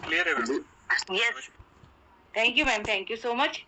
Clear है ma'am? Yes, thank you ma'am, thank you so much.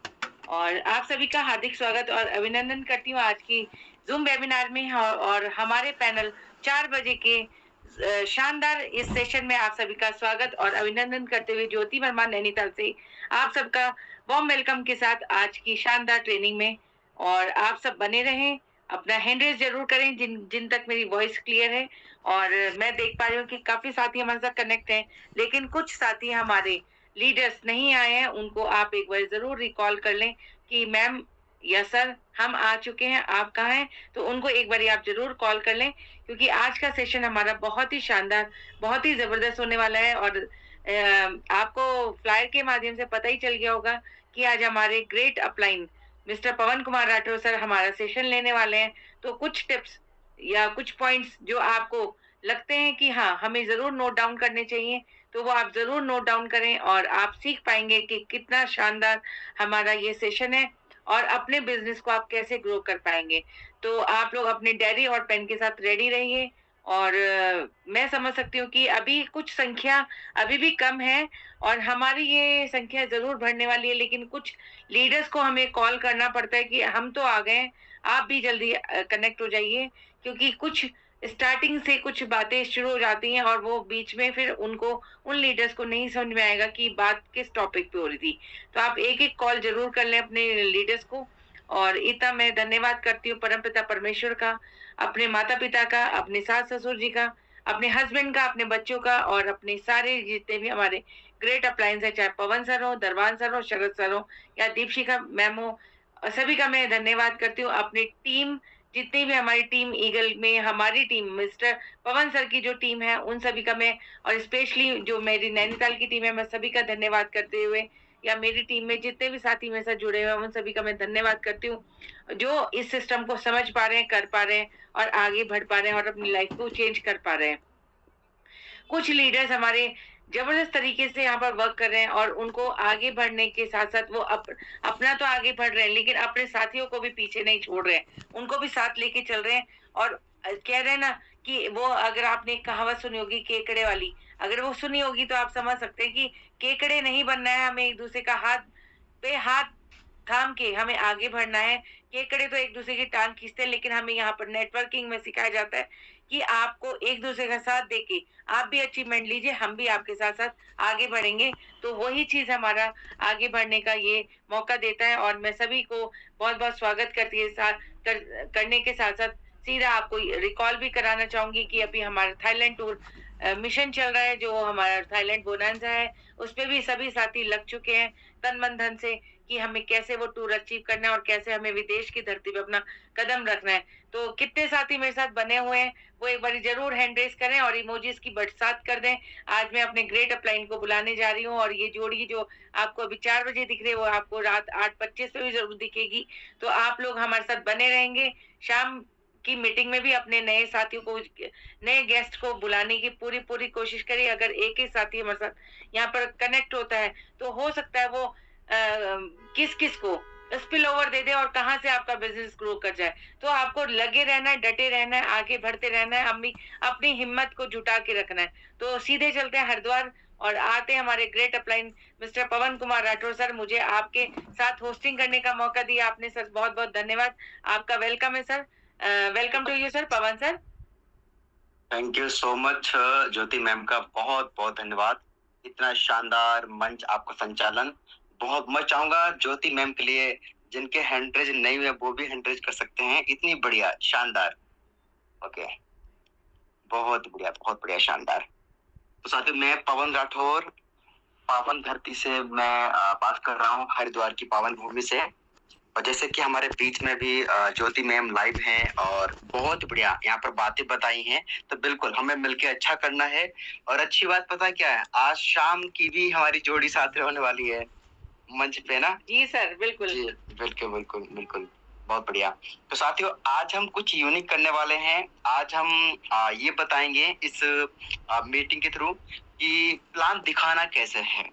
और आप सभी का हार्दिक स्वागत और अभिनंदन करती हूँ आज की ज़ूम वेबिनार में। और हमारे पैनल 4 बजे के शानदार इस सेशन में आप सभी का स्वागत और अभिनंदन करते हुए ज्योति वर्मा नैनीताल से आप सबका वार्म वेलकम के साथ आज की शानदार ट्रेनिंग में। और आप सब बने रहें, अपना हैंड रेज़ ज़रूर करें जिन जिन तक मेरी वॉइस क्लियर है। और मैं देख पा रही हूँ कि काफ़ी साथी हमारे साथ कनेक्ट हैं, लेकिन कुछ साथी हमारे लीडर्स नहीं आए हैं, उनको आप एक बार ज़रूर रिकॉल कर लें कि मैम या सर हम आ चुके हैं, आप कहाँ हैं? तो उनको एक बारी आप ज़रूर कॉल कर लें, क्योंकि आज का सेशन हमारा बहुत ही शानदार, बहुत ही ज़बरदस्त होने वाला है। और आपको फ्लायर के माध्यम से पता ही चल गया होगा कि आज हमारे ग्रेट अपलाइन मिस्टर पवन कुमार राठौर सर हमारा सेशन लेने वाले हैं। तो कुछ टिप्स या कुछ पॉइंट्स जो आपको लगते हैं कि हाँ, हमें ज़रूर नोट डाउन करने चाहिए, तो वो आप ज़रूर नोट डाउन करें और आप सीख पाएँगे कि कितना शानदार हमारा ये सेशन है और अपने बिज़नेस को आप कैसे ग्रो कर पाएँगे। तो आप लोग अपनी डायरी और पेन के साथ रेडी रहिए। और मैं समझ सकती हूँ कि अभी कुछ संख्या अभी भी कम है और हमारी ये संख्या ज़रूर बढ़ने वाली है, लेकिन कुछ लीडर्स को हमें कॉल करना पड़ता है कि हम तो आ गए हैं, आप भी जल्दी कनेक्ट हो जाइए, क्योंकि कुछ स्टार्टिंग से कुछ बातें शुरू हो जाती हैं और वो बीच में फिर उनको उन लीडर्स को नहीं समझ में आएगा कि बात किस टॉपिक पे हो रही थी। तो आप एक-एक कॉल ज़रूर कर लें अपने लीडर्स को। और इतना मैं धन्यवाद करती हूँ परमपिता परमेश्वर का, अपने माता-पिता का, अपने सास-ससुर जी का, अपने हस्बैंड का, अपने बच्चों का और अपने सारे जितने भी हमारे ग्रेट अपलायंस हैं, चाहे पवन सर हो, दरबान सर हो, शरद सर हो या दीपशिखा मैम हो, सभी का मैं धन्यवाद करती हूँ। अपनी टीम, जितनी भी हमारी टीम ईगल में हमारी टीम मिस्टर पवन सर की जो टीम है, उन सभी का मैं और स्पेशली जो मेरी नैनीताल की टीम है, मैं सभी का धन्यवाद करते हुए या मेरी टीम में जितने भी साथी मेरे साथ जुड़े हुए हैं, उन सभी का मैं धन्यवाद करती हूँ, जो इस सिस्टम को समझ पा रहे हैं, कर पा रहे हैं और आगे बढ़ पा रहे हैं और अपनी लाइफ को चेंज कर पा रहे हैं। कुछ लीडर्स हमारे जबरदस्त तरीके से यहाँ पर वर्क कर रहे हैं और उनको आगे बढ़ने के साथ-साथ वो अपना तो आगे बढ़ रहे हैं, लेकिन अपने साथियों को भी पीछे नहीं छोड़ रहे हैं। उनको भी साथ लेके चल रहे हैं और कह रहे हैं ना कि वो, अगर आपने एक कहावत सुनी होगी केकड़े वाली, अगर वो सुनी होगी तो आप समझ सकते हैं कि केकड़े नहीं बनना है, हमें एक-दूसरे का हाथ पे हाथ थाम के हमें आगे बढ़ना है। केकड़े तो एक-दूसरे की टाँग खींचते हैं, लेकिन हमें यहाँ पर नेटवर्किंग में सिखाया जाता है कि आपको एक-दूसरे का साथ देके आप भी अचीवमेंट लीजिए, हम भी आपके साथ-साथ आगे बढ़ेंगे। तो वही चीज़ हमारा आगे बढ़ने का ये मौका देता है और मैं सभी को बहुत-बहुत स्वागत करती है करने के साथ-साथ सीधा आपको रिकॉल भी कराना चाहूँगी कि अभी हमारा थाईलैंड टूर मिशन चल रहा है, जो हमारा थाईलैंड बोनांजा है, उसपे भी सभी साथी लग चुके हैं तन मन धन से कि हमें कैसे वो टूर अचीव करना है और कैसे हमें विदेश की धरती पे अपना कदम रखना है। तो कितने साथी मेरे साथ बने हुए हैं, वो एक बारी ज़रूर हैंड रेज़ करें और इमोजीज़ की बरसात कर दें। आज मैं अपने ग्रेट अपलाइन को बुलाने जा रही हूँ और ये जोड़ी जो आपको अभी 4 बजे दिख रही है, वो आपको रात 8:25 पे भी ज़रूर दिखेगी। तो आप लोग हमारे साथ बने रहेंगे। शाम की मीटिंग में भी अपने नए साथियों को, नए गेस्ट को बुलाने की पूरी-पूरी कोशिश करिए। अगर एक ही साथी हमारे साथ यहाँ पर कनेक्ट होता है, तो हो सकता है वो किस-किस को स्पिल ओवर दे दे और कहाँ से आपका बिज़नेस ग्रो कर जाए। तो आपको लगे रहना है, डटे रहना है, आगे बढ़ते रहना है, अपनी हिम्मत को जुटा के रखना है। तो सीधे चलते हैं हरिद्वार और आते हैं हमारे ग्रेट अपलाइन मिस्टर पवन कुमार राठौर सर। मुझे आपके साथ होस्टिंग करने का मौका दिया आपने सर, बहुत-बहुत धन्यवाद। आपका वेलकम है sir. Welcome to you sir, Pawan sir. Thank you so much Jyoti ma'am का बहुत बहुत धन्यवाद। इतना शानदार मंच, आपका संचालन बहुत। मैं चाहूंगा ज्योति मैम के लिए जिनके हैंड रेज नहीं हुए वो भी हैंड रेज कर सकते हैं। इतनी बढ़िया शानदार। ओके, बहुत बढ़िया शानदार। तो साथियों, मैं पवन राठौर पावन धरती से मैं बात कर रहा हूँ, हरिद्वार की पावन भूमि से। और जैसे कि हमारे बीच में भी ज्योति मैम लाइव हैं और बहुत बढ़िया यहाँ पर बातें बताई हैं, तो बिल्कुल हमें मिलके अच्छा करना है। और अच्छी बात पता क्या है, आज शाम की भी हमारी जोड़ी साथ होने वाली है मंच पे ना। जी सर, बिल्कुल जी, बिल्कुल बहुत बढ़िया। तो साथियों, आज हम कुछ यूनिक करने वाले हैं। आज हम ये बताएंगे इस मीटिंग के थ्रू कि प्लान दिखाना कैसे है।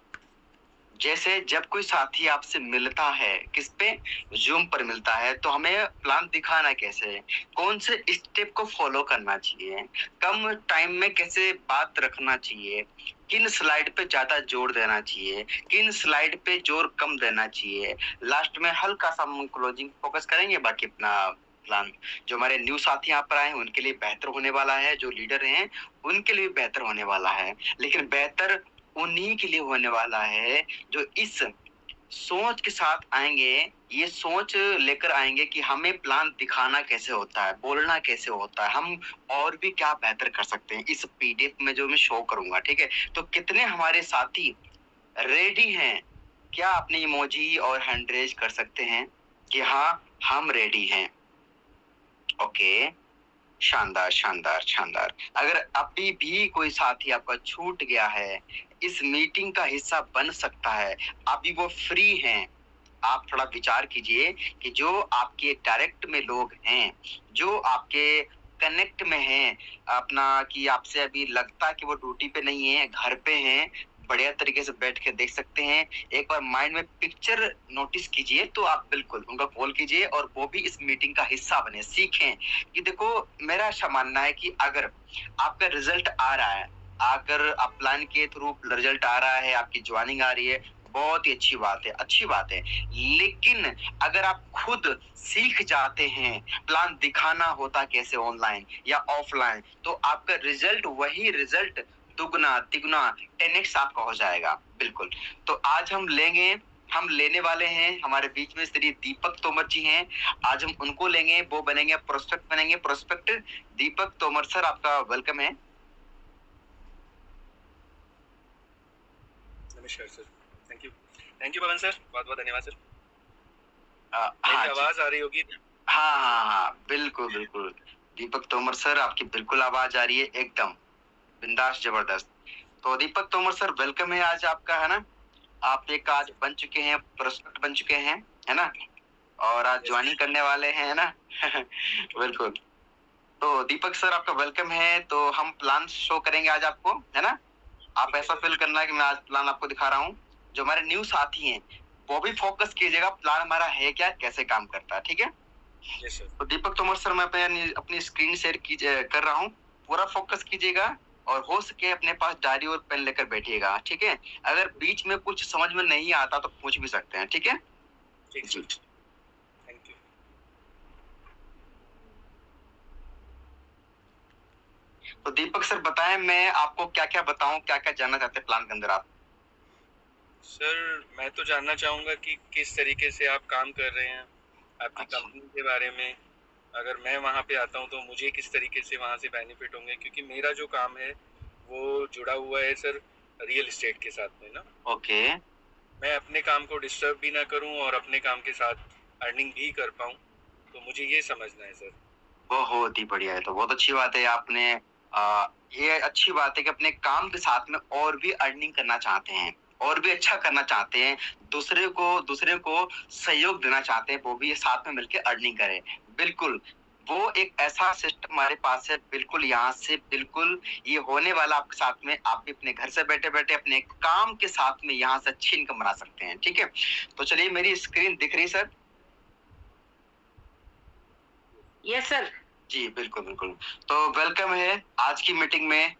जैसे जब कोई साथी आपसे मिलता है, किस पे, जूम पर मिलता है, तो हमें प्लान दिखाना कैसे है, कौन से स्टेप को फॉलो करना चाहिए, कम टाइम में कैसे बात रखना चाहिए, किन स्लाइड पे ज्यादा जोर देना चाहिए, किन स्लाइड पे जोर कम देना चाहिए। लास्ट में हल्का सा हम क्लोजिंग फोकस करेंगे, बाकी अपना प्लान जो हमारे न्यू साथी यहाँ पर आए हैं उनके लिए बेहतर होने वाला है, जो लीडर हैं उनके लिए बेहतर होने वाला है, लेकिन बेहतर उन्हीं के लिए होने वाला है जो इस सोच के साथ आएंगे, ये सोच लेकर आएंगे कि हमें प्लान दिखाना कैसे होता है, बोलना कैसे होता है, हम और भी क्या बेहतर कर सकते हैं इस पीडीएफ में जो मैं शो करूंगा। ठीक है, तो कितने हमारे साथी रेडी हैं? क्या अपनी इमोजी और हैंड रेज कर सकते हैं कि हाँ हम रेडी हैं? ओके, शानदार शानदार शानदार। अगर अभी भी कोई साथी आपका छूट गया है, इस मीटिंग का हिस्सा बन सकता है, अभी वो फ्री हैं, आप थोड़ा विचार कीजिए कि जो आपके डायरेक्ट में लोग हैं, जो आपके कनेक्ट में हैं, अपना कि आपसे अभी लगता है कि वो ड्यूटी पे नहीं है, घर पे हैं, बढ़िया तरीके से बैठ के देख सकते हैं। एक बार माइंड में पिक्चर नोटिस कीजिए तो आप बिल्कुल उनका कॉल कीजिए और वो भी इस मीटिंग का हिस्सा बने, सीखें। कि देखो, मेरा ऐसा मानना है कि अगर आपका रिजल्ट आ रहा है, अगर आप प्लान के थ्रू रिजल्ट आ रहा है, आपकी ज्वाइनिंग आ रही है, बहुत ही अच्छी बात है, अच्छी बात है। लेकिन अगर आप खुद सीख जाते हैं प्लान दिखाना होता कैसे ऑनलाइन या ऑफलाइन, तो आपका रिजल्ट वही रिजल्ट दुगना तिगुना 10x आपका हो जाएगा। बिल्कुल। तो आज हम लेने वाले हैं, हमारे बीच में श्री दीपक तोमर जी हैं। आज हम उनको लेंगे, वो बनेंगे प्रोस्पेक्ट। दीपक तोमर सर, आपका वेलकम है। नमस्कार sir, thank you Pawan sir, बहुत बहुत धन्यवाद सर। हाँ, आवाज आ रही होगी? हाँ, बिल्कुल बिल्कुल। दीपक तोमर सर, आपकी बिल्कुल आवाज आ रही है, एकदम बिंदास, जबरदस्त। तो दीपक तोमर सर, वेलकम है आज आपका, है ना। आप एक आज बन चुके हैं, प्रोस्पेक्ट बन चुके हैं, है ना, और आज ज्वाइनिंग करने वाले हैं, है ना। बिल्कुल। तो दीपक सर, आपका वेलकम है। तो हम प्लान शो करेंगे आज आपको, है ना। आप ऐसा फील करना है कि मैं आज प्लान आपको दिखा रहा हूँ। जो हमारे न्यू साथी हैं वो भी फोकस कीजिएगा, प्लान हमारा है क्या, कैसे काम करता है, ठीक है। Yes sir. तो दीपक तोमर सर, मैं अपनी स्क्रीन शेयर कर रहा हूँ, पूरा फोकस कीजिएगा और हो सके अपने पास डायरी और पेन लेकर बैठिएगा, ठीक है। अगर बीच में कुछ समझ में नहीं आता तो पूछ भी सकते हैं, ठीक है। ठीक सर, थैंक यू। तो दीपक सर बताएं, मैं आपको क्या क्या बताऊं, क्या क्या जानना चाहते हैं प्लान के अंदर आप? सर, मैं तो जानना चाहूंगा कि किस तरीके से आप काम कर रहे हैं, आपकी अच्छा। कंपनी के बारे में। अगर मैं वहाँ पे आता हूँ तो मुझे किस तरीके से वहाँ से बेनिफिट होंगे, क्योंकि मेरा जो काम है वो जुड़ा हुआ है सर रियल एस्टेट के साथ में ना। ओके। मैं अपने काम को डिस्टर्ब भी ना करूँ और अपने काम के साथ अर्निंग भी कर पाऊँ, तो मुझे ये समझना है सर। बहुत ही बढ़िया है, तो बहुत अच्छी बात है। आपने ये अच्छी बात है कि अपने काम के साथ में और भी अर्निंग करना चाहते हैं, और भी अच्छा करना चाहते हैं, दूसरे को सहयोग देना चाहते हैं, वो भी साथ में मिलकर अर्निंग करें। बिल्कुल, वो एक ऐसा सिस्टम हमारे पास है, बिल्कुल यहाँ से बिल्कुल ये होने वाला आपके साथ में। आप भी अपने घर से बैठे बैठे अपने काम के साथ में यहाँ से अच्छी इनकम बना सकते हैं, ठीक है। तो चलिए, मेरी स्क्रीन दिख रही सर? Yes sir. जी बिल्कुल बिल्कुल। तो वेलकम है आज की मीटिंग में,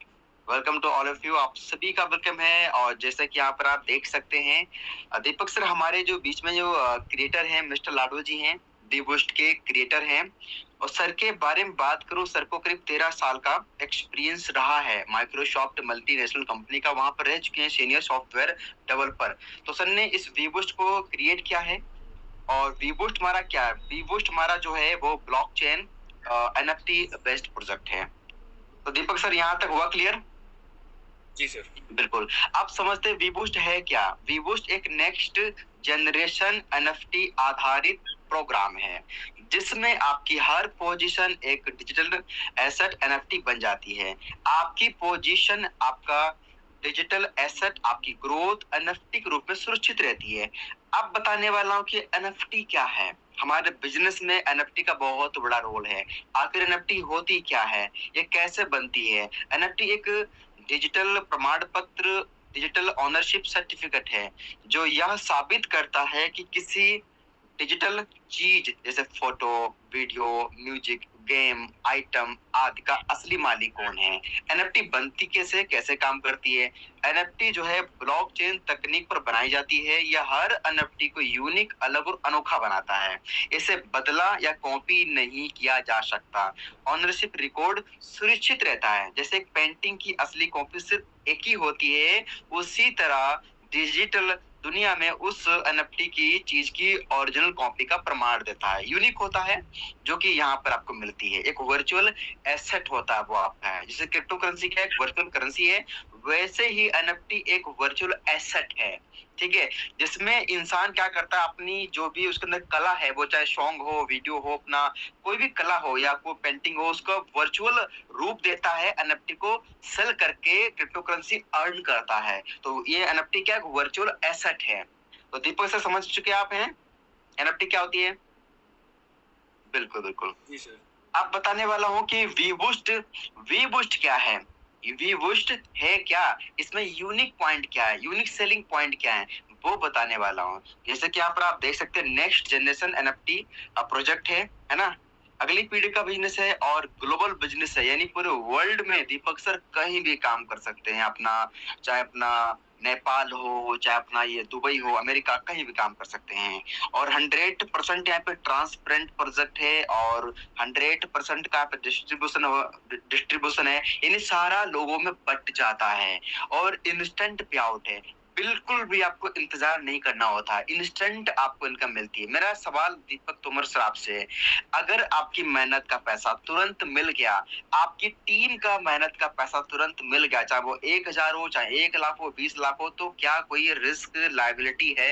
welcome to all of you, आप सभी का वेलकम है। और जैसे कि यहाँ पर आप देख सकते हैं, दीपक सर हमारे जो बीच में जो क्रिएटर हैं, मिस्टर लाडो जी हैं, दी बूस्ट के क्रिएटर हैं। और सर के बारे में बात करूं, सर को करीब 13 साल का एक्सपीरियंस रहा है माइक्रोसॉफ्ट मल्टीनेशनल कंपनी का, वहां पर रह चुके हैं सीनियर सॉफ्टवेयर डेवलपर। तो सर ने इस वी बूस्ट को क्रिएट किया है। और वी बूस्ट हमारा क्या है? वी बूस्ट हमारा जो है वो ब्लॉकचेन एनएफटी बेस्ड प्रोजेक्ट है। तो दीपक सर, यहाँ तक हुआ क्लियर? जी सर। बिल्कुल। आप समझते हैं वी बूस्ट है क्या? वी बूस्ट एक नेक्स्ट जनरेशन एनएफटी आधारित प्रोग्राम है, जिसमें आपकी हर पोजीशन एक डिजिटल एसेट एनएफटी बन जाती है। आपकी पोजीशन, आपका डिजिटल एसेट, आपकी ग्रोथ एनएफटी के रूप में सुरक्षित रहती है। अब बताने वाला हूँ कि एनएफटी क्या है। हमारे बिजनेस में एनएफटी का बहुत बड़ा रोल है। आखिर एनएफटी होती क्या है, ये कैसे बनती है? एनएफटी एक डिजिटल प्रमाण पत्र, डिजिटल ओनरशिप सर्टिफिकेट है, जो यह साबित करता है कि किसी डिजिटल चीज जैसे photo, video, music, game, item आदि का असली मालिक कौन है। एनएफटी बनती कैसे काम करती है। एनएफटी जो है ब्लॉकचेन तकनीक पर बनाई जाती है। यह हर एनएफटी को यूनिक, अलग और अनोखा बनाता है। इसे बदला या कॉपी नहीं किया जा सकता। ऑनरशिप रिकॉर्ड सुरक्षित रहता है। जैसे एक पेंटिंग की असली कॉपी सिर्फ एक ही होती है, उसी तरह डिजिटल दुनिया में उस एनएफटी की चीज की ओरिजिनल कॉपी का प्रमाण देता है, यूनिक होता है, जो कि यहाँ पर आपको मिलती है। एक वर्चुअल एसेट होता है वो आपका है। जैसे क्रिप्टो करेंसी क्या एक वर्चुअल करेंसी है, वैसे ही एनएफटी एक वर्चुअल एसेट है। ठीक है, जिसमें इंसान क्या करता है, अपनी जो भी उसके अंदर कला है, वो चाहे सॉन्ग हो, वीडियो हो, अपना कोई भी कला हो या कोई पेंटिंग हो, उसको वर्चुअल रूप देता है, एनएफटी को सेल करके क्रिप्टो करेंसी अर्न करता है। तो ये एनएफटी क्या है, वर्चुअल एसेट है। तो दीपक से समझ चुके आप हैं एनएफटी क्या होती है। बिल्कुल बिल्कुल जी सर। अब बताने वाला हूँ कि वी बूस्ट क्या है। वी बूस्ट है क्या, इसमें यूनिक पॉइंट क्या है, यूनिक सेलिंग पॉइंट क्या है, वो बताने वाला हूँ। जैसे कि यहाँ पर आप देख सकते हैं नेक्स्ट जनरेशन एनएफटी प्रोजेक्ट है ना। अगली पीढ़ी का बिजनेस है और ग्लोबल बिजनेस है, यानी पूरे वर्ल्ड में दीपक सर कहीं भी काम कर सकते हैं अपना, चाहे अपना नेपाल हो, चाहे अपना ये दुबई हो, अमेरिका, कहीं भी काम कर सकते हैं। और 100% यहाँ पे ट्रांसपेरेंट प्रोजेक्ट है और 100% का डिस्ट्रीब्यूशन है, यानी सारा लोगों में बट जाता है और इंस्टेंट पे आउट है। बिल्कुल भी आपको इंतजार नहीं करना होता है, इंस्टेंट आपको इनकम मिलती है। मेरा सवाल दीपक तोमर सर आपसे है, अगर आपकी मेहनत का पैसा तुरंत मिल गया, आपकी टीम का मेहनत का पैसा तुरंत मिल गया, चाहे वो 1000 हो, चाहे 1 लाख हो, 20 लाख हो, तो क्या कोई रिस्क लायबिलिटी है?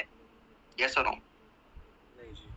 यस और नो? नहीं जी।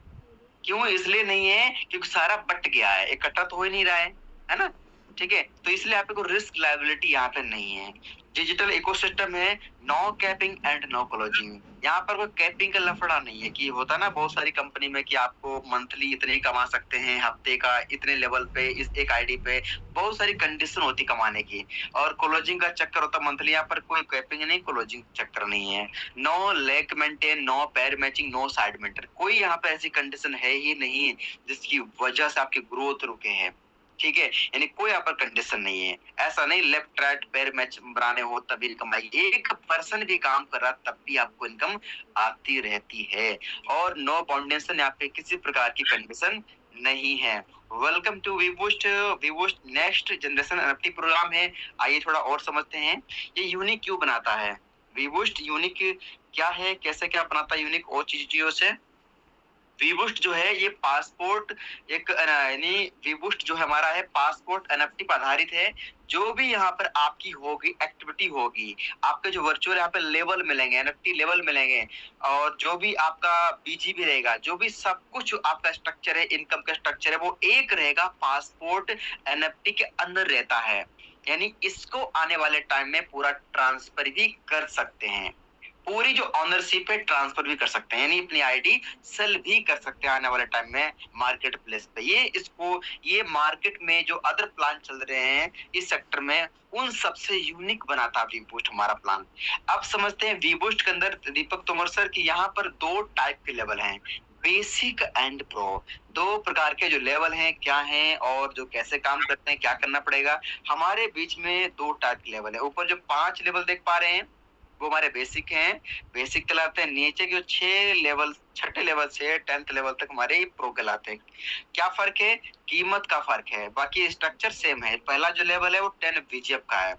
क्यों? इसलिए नहीं है क्योंकि सारा बट गया है, इकट्ठा तो हो ही नहीं रहा है ना। ठीक है, तो इसलिए आप को रिस्क लायबिलिटी यहाँ पे नहीं है। डिजिटल इकोसिस्टम है, no capping and no closing. यहाँ पर कोई कैपिंग का लफड़ा नहीं है कि होता ना बहुत सारी कंपनी में कि आपको मंथली इतने कमा सकते हैं, हफ्ते का इतने लेवल पे, इस एक आईडी पे बहुत सारी कंडीशन होती कमाने की, और क्लोजिंग का चक्कर होता मंथली। यहाँ पर कोई कैपिंग नहीं, क्लोजिंग चक्कर नहीं है। नो लेग मेंटेन, नो पैर मैचिंग, नो साइड मेंटेन, कोई यहाँ पे ऐसी कंडीशन है ही नहीं जिसकी वजह से आपकी ग्रोथ रुके हैं। ठीक है, यानी कोई यहाँ पर कंडीशन नहीं है। ऐसा नहीं लेफ्ट राइट पैर मैच बनाने हो तभी इनकम आएगी, एक पर्सन भी काम कर रहा तब भी आपको इनकम आती रहती है। और नो फाउंडेशन, यहाँ पे किसी प्रकार की कंडीशन नहीं है। Welcome to Weboost. Weboost next generation NFT program है। आइए थोड़ा और समझते हैं ये यूनिक क्यों बनाता है। वीबूस्ट यूनिक क्या है, कैसे क्या बनाता है यूनिक और चीजों से। वीबूस्ट जो है ये पासपोर्ट एक यानी वीबूस्ट जो हमारा है पासपोर्ट एनएफटी पर आधारित है। जो भी यहाँ पर आपकी होगी एक्टिविटी होगी, आपके जो वर्चुअल यहाँ पे लेवल मिलेंगे, एनएफटी लेवल मिलेंगे, और जो भी आपका बीजीबी रहेगा, जो भी सब कुछ आपका स्ट्रक्चर है, इनकम का स्ट्रक्चर है, वो एक रहेगा, पासपोर्ट एनएफटी के अंदर रहता है। यानी इसको आने वाले टाइम में पूरा ट्रांसफर भी कर सकते हैं, पूरी जो ऑनरशिप है ट्रांसफर भी कर सकते हैं, यानी अपनी आईडी सेल भी कर सकते हैं आने वाले टाइम में मार्केट प्लेस पे। ये मार्केट में जो अदर प्लान चल रहे हैं इस सेक्टर में, उन सबसे यूनिक बनाता है वीबूस्ट हमारा प्लान। अब समझते हैं वीबूस्ट के अंदर दीपक तोमर सर की यहाँ पर 2 टाइप के लेवल हैं, बेसिक एंड प्रो। 2 प्रकार के जो लेवल हैं क्या हैं और जो कैसे काम करते हैं, क्या करना पड़ेगा। हमारे बीच में 2 टाइप के लेवल है। ऊपर जो 5 लेवल देख पा रहे हैं वो हमारे बेसिक हैं, बेसिक कहलाते हैं। नीचे के जो 6 लेवल, छठे लेवल से 10th लेवल तक हमारे प्रो कहलाते हैं। क्या फर्क है? कीमत का फर्क है, बाकी स्ट्रक्चर सेम है। पहला जो लेवल है वो 10 VGF का है।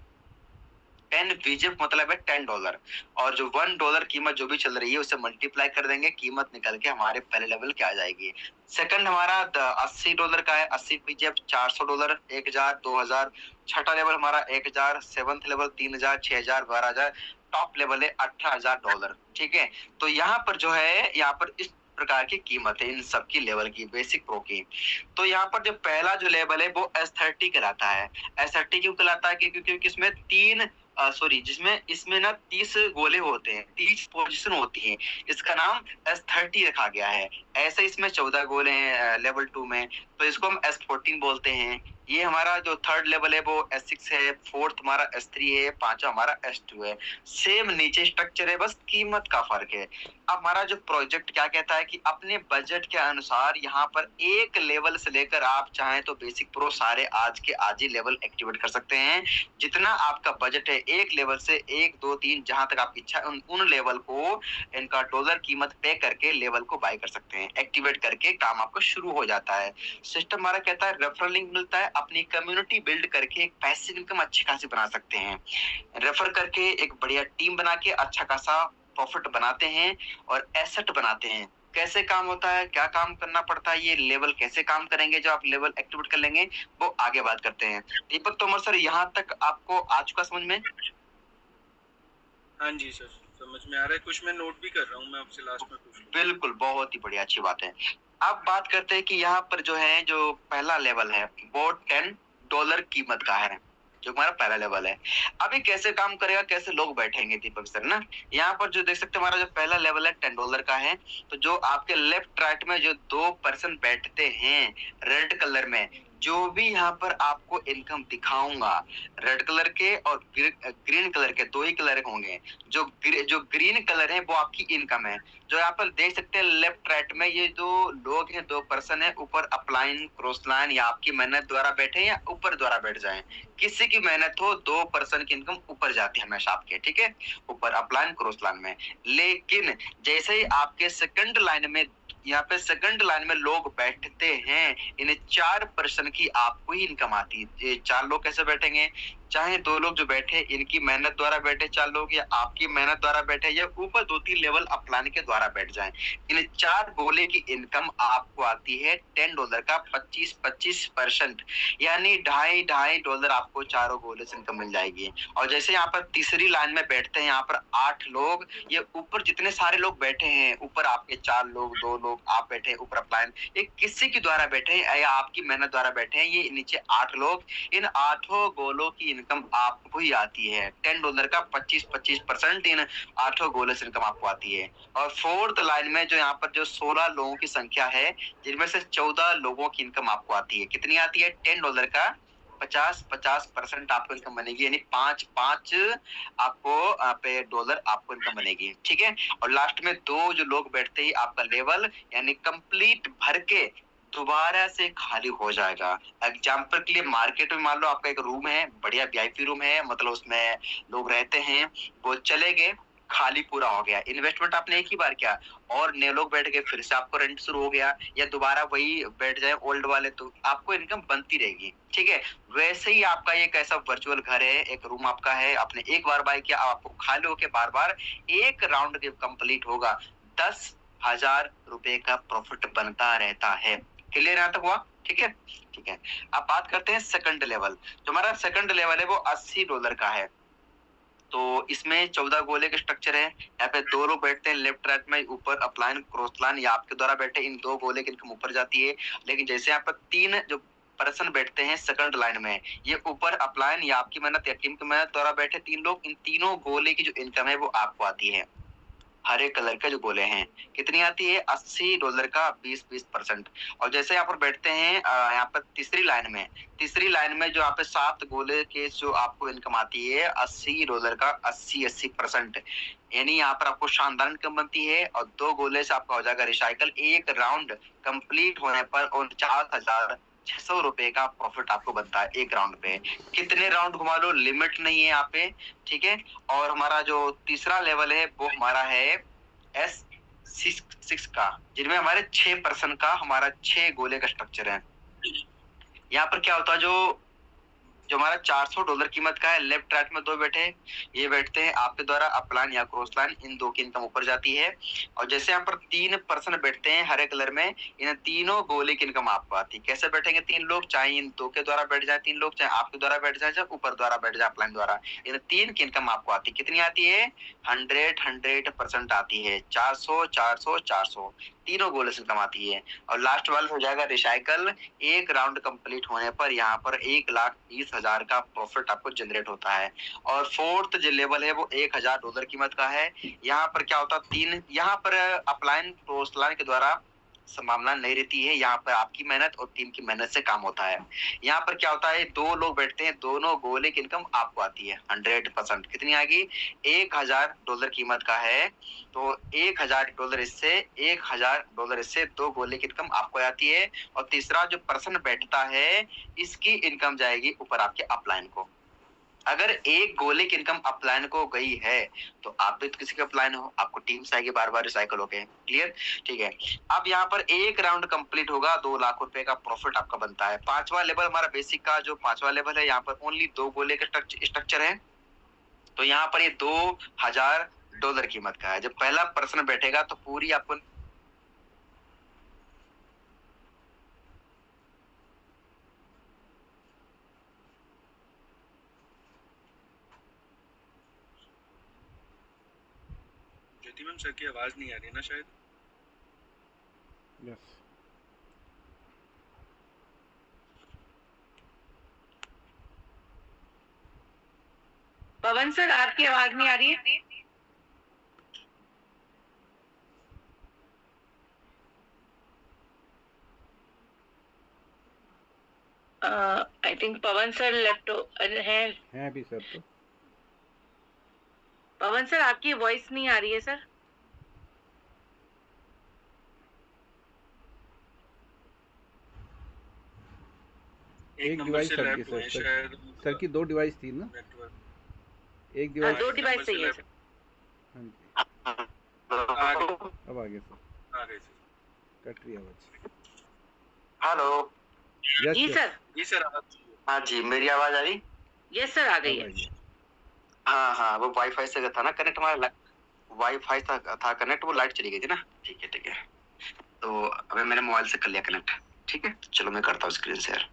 10 VGF मतलब है $10, और जो $1 कीमत जो भी चल रही है उसे मल्टीप्लाई कर देंगे, कीमत निकल के हमारे पहले लेवल के आ जाएगी। सेकंड हमारा $80 का है, 80 VGF $400, 1000, 2000। छठा लेवल हमारा 1000, 7th लेवल 3000, 6000, 12000, टॉप लेवल है $18,000। ठीक है, तो यहाँ पर जो है, यहाँ पर इस प्रकार की कीमत है इन सब की लेवल की, बेसिक प्रो की। तो यहाँ पर जो पहला जो लेवल है वो S30 कहलाता है। S30 क्यों कहलाता है? क्योंकि इसमें जिसमें इसमें ना 30 गोले होते हैं, 30 पोजीशन होती है, इसका नाम S30 रखा गया है। ऐसे इसमें 14 गोले हैं लेवल 2 में, तो इसको हम S14 बोलते हैं। ये हमारा जो थर्ड लेवल है वो S6 है, फोर्थ हमारा S3 है, पांचवा हमारा S2 है। सेम नीचे स्ट्रक्चर है, बस कीमत का फर्क है। अब हमारा जो प्रोजेक्ट क्या कहता है कि अपने बजट के अनुसार यहाँ पर एक लेवल से लेकर आप चाहें तो बेसिक प्रो सारे आज के आज ही लेवल एक्टिवेट कर सकते हैं। जितना आपका बजट है एक लेवल से 1 2 3 जहां तक आपकी इच्छा है उन लेवल को इनका डॉलर कीमत पे करके लेवल को बाय कर सकते हैं। एक्टिवेट करके काम आपका शुरू हो जाता है। सिस्टम हमारा कहता है रेफरल लिंक मिलता है, अपनी कम्युनिटी बिल्ड करके एक पैसिव इनकम अच्छी खासी बना सकते हैं। रेफर करके एक बढ़िया टीम बना के अच्छा खासा प्रॉफिट बनाते हैं और एसेट बनाते हैं। कैसे काम होता है, क्या काम करना पड़ता है, ये लेवल कैसे काम करेंगे जो आप लेवल एक्टिवेट कर लेंगे, वो आगे बात करते हैं। दीपक तोमर सर, यहाँ तक आपको आ चुका समझ में? हाँ जी सर, समझ में आ रहा है। कुछ मैं नोट भी कर रहा हूँ, मैं आपसे लास्ट में पूछ लूँ। बिल्कुल, बहुत ही बढ़िया, अच्छी बात है। अब बात करते हैं कि यहाँ पर जो है जो पहला लेवल है वो $10 कीमत का है, जो हमारा पहला लेवल है। अब ये कैसे काम करेगा, कैसे लोग बैठेंगे दीपक सर ना, यहाँ पर जो देख सकते हैं हमारा जो पहला लेवल है $10 का है। तो जो आपके लेफ्ट राइट में जो 2 पर्सन बैठते हैं रेड कलर में, जो भी यहाँ पर आपको इनकम दिखाऊंगा, रेड कलर के और ग्रीन कलर के 2 ही कलर होंगे। जो ग्रीन कलर है वो आपकी इनकम है। जो यहाँ पर देख सकते हैं लेफ्ट राइट में ये जो लोग हैं 2 पर्सन है, ऊपर अपलाइन क्रॉस लाइन या आपकी मेहनत द्वारा बैठे या ऊपर द्वारा बैठ जाएं, किसी की मेहनत हो 2 पर्सन की इनकम ऊपर जाती है हमेशा आपके, ठीक है, ऊपर अपलाइन क्रॉस लाइन में। लेकिन जैसे ही आपके सेकंड लाइन में, यहाँ पे सेकंड लाइन में लोग बैठते हैं, इन 4 पर्सन की आपको ही इनकम आती है। ये 4 लोग कैसे बैठेंगे, चाहे 2 लोग जो बैठे इनकी मेहनत द्वारा बैठे 4 लोग, या आपकी मेहनत द्वारा बैठे, या ऊपर 2-3 लेवल अपलाइन के द्वारा बैठ जाएं, इन 4 गोले की इनकम आपको आती है $10 का 25% यानी $2.5 आपको चारों गोले से इनकम मिल जाएगी। और जैसे यहाँ पर तीसरी लाइन में बैठते हैं यहाँ पर 8 लोग, ये ऊपर जितने सारे लोग बैठे हैं, ऊपर आपके 4 लोग 2 लोग आप बैठे हैं ऊपर अपलाइन, ये किसी के द्वारा बैठे हैं या आपकी मेहनत द्वारा बैठे हैं, ये नीचे 8 लोग, इन 8 गोलों की इनकम आपको ही आती है। $10 का 25% इन 8 गोलों से इनकम आपको आती है। और फोर्थ लाइन में जो यहाँ पर जो 16 लोगों की संख्या है, जिनमें से 14 लोगों की इनकम आपको आती है। कितनी आती है, $10 का 50% आपको इनकम बनेगी, यानी 5 आपको पे डॉलर आपको इनकम बनेगी, ठीक है। और लास्ट में 2 जो लोग बैठते ही आपका लेवल यानी कंप्लीट भर के दोबारा से खाली हो जाएगा। एग्जाम्पल के लिए मार्केट में मान लो आपका एक रूम है, बढ़िया VIP रूम है, मतलब उसमें लोग रहते हैं, वो चले गए, खाली पूरा हो गया, इन्वेस्टमेंट आपने एक ही बार किया और नए लोग बैठ गए, फिर से आपको रेंट शुरू हो गया, या दोबारा वही बैठ जाए ओल्ड वाले, तो आपको इनकम बनती रहेगी, ठीक है। वैसे ही आपका एक ऐसा वर्चुअल घर है, एक रूम आपका है, आपने एक बार बाय किया, आपको खाली होके बार बार एक राउंड जब कंप्लीट होगा 10,000 रुपए का प्रॉफिट बनता रहता है। क्लियर यहाँ तक हुआ, ठीक है, ठीक है। अब बात करते हैं सेकंड लेवल। जो हमारा सेकंड लेवल है वो $80 का है। तो इसमें 14 गोले के स्ट्रक्चर है, यहाँ पे 2 लोग बैठते हैं लेफ्ट राइट में, ऊपर अपलाइन क्रॉस लाइन या आपके द्वारा बैठे, इन 2 गोले की इनकम ऊपर जाती है। लेकिन जैसे यहाँ पर 3 जो पर्सन बैठते हैं सेकंड लाइन में, ये ऊपर अपलाइन या आपकी मेहनत या टीम की मेहनत द्वारा बैठे 3 लोग, इन तीनों गोले की जो इनकम है वो आपको आती है। हरे कलर के जो गोले हैं, कितनी आती है, $80 का 20% और जैसे यहाँ पर बैठते हैं यहाँ पर तीसरी लाइन में जो यहाँ पे 7 गोले के जो आपको इनकम आती है $80 का 80% यानी यहाँ पर आपको शानदार इनकम बनती है। और 2 गोले से आपका हो जाएगा रिसाइकल। एक राउंड कंप्लीट होने पर 49,600 रुपए का प्रॉफिट आपको बनता है एक राउंड पे। कितने राउंड घुमा लो, लिमिट नहीं है यहाँ पे, ठीक है। और हमारा जो तीसरा लेवल है वो हमारा है S6 का, जिनमें हमारे 6 पर्सन का हमारा 6 गोले का स्ट्रक्चर है। यहाँ पर क्या होता है, जो हमारा $400 कीमत का है, लेफ्ट राइट में 2 बैठे, ये बैठते हैं आपके द्वारा अपलाइन या क्रॉस लाइन, इन 2 की इनकम ऊपर जाती है। और जैसे यहाँ पर 3 पर्सन बैठते हैं हरे कलर में, इन तीनों गोले की इनकम आपको आती है। कैसे बैठेंगे 3 लोग, चाहे इन 2 के द्वारा बैठ जाए 3 लोग, चाहे आपके द्वारा बैठ जाए, चाहे ऊपर द्वारा बैठ जाए अपलाइन द्वारा, इन 3 की इनकम आपको आती है। कितनी आती है, 100% आती है, 400 तीनों गोले से इनकम आती है। और लास्ट वाला हो जाएगा रिसाइकल। एक राउंड कंप्लीट होने पर यहाँ पर $1,20,000 का प्रॉफिट आपको जनरेट होता है। और फोर्थ जो लेवल है वो $1,000 कीमत का है। यहाँ पर क्या होता है, 3 यहाँ पर अपलाइन क्रॉस लाइन के द्वारा संभावना नहीं रहती है। यहाँ पर आपकी मेहनत और टीम की मेहनत से काम होता है। यहाँ पर क्या होता है, दो लोग बैठते हैं, दोनों गोले की इनकम आपको आती है 100%। कितनी आएगी? $1000 कीमत का है, तो $1000 इससे, $1000 इससे 2 गोले की इनकम आपको आती है। और तीसरा जो पर्सन बैठता है, इसकी इनकम जाएगी ऊपर आपके अपलाइन को। अगर एक गोले की इनकम अपलाइन को गई है, तो आप भी तो किसी के अपलाइन हो, आपको टीम से आएगी, बार बार रिसाइकल होके। क्लियर? ठीक है। अब यहाँ पर एक राउंड कंप्लीट होगा, 2 लाख रुपए का प्रॉफिट आपका बनता है। 5वां लेवल हमारा बेसिक का जो 5वां लेवल है, यहाँ पर ओनली 2 गोले का स्ट्रक्चर है, तो यहाँ पर ये $2000 कीमत का है। जब पहला पर्सन बैठेगा तो पूरी आपको ज्योति मैम सर की आवाज नहीं आ रही ना शायद। यस पवन सर आपकी आवाज नहीं आ रही है। I think Pawan sir laptop है अभी सर। तो पवन सर आपकी वॉइस नहीं आ रही है सर। एक डिवाइस सर की सर की 2 डिवाइस थी ना, एक डिवाइस 2 डिवाइस सही है सर। हाँ जी आ गए अब आ गया सर। आ गए सर। कट रही आवाज। हेलो। यस जी सर। जी सर आवाज। हाँ जी, मेरी आवाज आ रही? यस सर आ गई है। हाँ हाँ, वो वाईफाई से था ना कनेक्ट, हमारा वाईफाई था कनेक्ट, वो लाइट चली गई थी ना। ठीक है ठीक है, तो अभी मैंने मोबाइल से कर लिया कनेक्ट। ठीक है, चलो मैं करता हूँ स्क्रीन शेयर।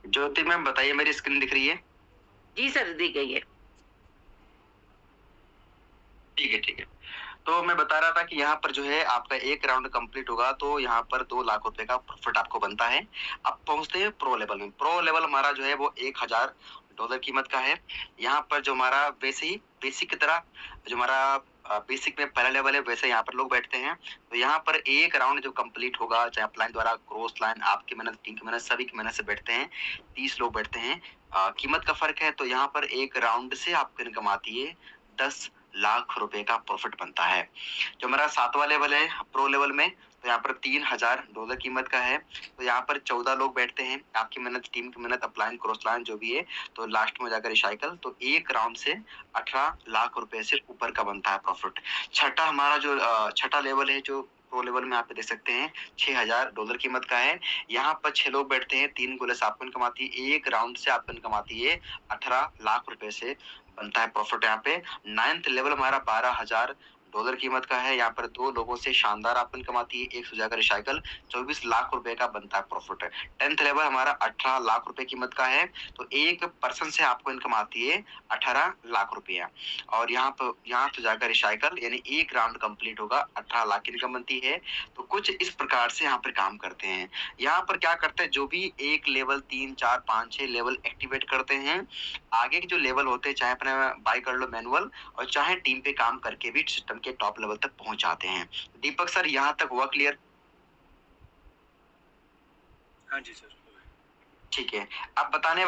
ज्योति मैम बताइए, मेरी स्क्रीन दिख रही है? जी सर दी गई है। ठीक है ठीक है, तो मैं बता रहा था कि यहाँ पर जो है आपका एक राउंड कंप्लीट होगा तो यहाँ पर 2 लाख रुपए का प्रॉफिट आपको बनता है। अब पहुंचते हैं प्रो लेवल में। प्रो लेवल हमारा जो है वो $1000 कीमत का है। यहाँ पर जो हमारा वैसे ही बेसिक की तरह जो हमारा बेसिक में पहला लेवल है, वैसे यहाँ पर लोग बैठते हैं। तो यहाँ पर एक राउंड जो कंप्लीट होगा, चाहे अपलाइन द्वारा, क्रॉस लाइन, आपकी मेहनत, टीम की मेहनत, सभी की मेहनत से बैठते हैं, 30 लोग बैठते हैं। कीमत का फर्क है, तो यहाँ पर एक राउंड से आपको इनकम आती है 10 लाख रुपए का प्रॉफिट बनता है। जो हमारा 7वां लेवल है प्रो लेवल में, तो यहाँ पर $3000 कीमत का है। तो यहाँ पर 14 लोग बैठते हैं, आपकी मेहनत, टीम की मेहनत, अपलाइन, क्रॉस लाइन जो भी है, तो लास्ट में जाकर रिसाइकल, तो एक राउंड से 18 लाख रुपए से ऊपर का बनता है प्रॉफिट। छठा हमारा जो छठा लेवल है, जो प्रो लेवल में आप देख सकते हैं, $6000 कीमत का है। यहाँ पर 6 लोग बैठते हैं, 3 गोले से आपको इनकम आती है, एक राउंड से आपको इनकम आती है 18 लाख रुपए से बनता है प्रॉफिट। यहाँ पे 9th लेवल हमारा $12000 कीमत का है। यहाँ पर 2 लोगों से शानदार आपको इनकम आती है, एक सुजाकर रिसाइकल, 24 लाख रुपए का बनता है प्रॉफिट। 10th लेवल हमारा 18 लाख रुपए कीमत का है, तो एक पर्सन से आपको इनकम आती है 18 लाख रुपया। और यहाँ सुजाकर रिसाइकल, यानी एक राउंड कंप्लीट होगा, 18 लाख की इनकम बनती है। तो कुछ इस प्रकार से यहाँ पर काम करते हैं। यहाँ पर क्या करते हैं, जो भी एक लेवल 3, 4, 5, 6 लेवल एक्टिवेट करते हैं, आगे के जो लेवल होते हैं, चाहे अपने बाय कर लो मैनुअल, और चाहे टीम पे काम करके भी सिस्टम के टॉप लेवल तक पहुंच जाते हैं। दीपक सर, यहाँ तक हुआ क्लियर? हाँ जी सर। ठीक है, अब बताने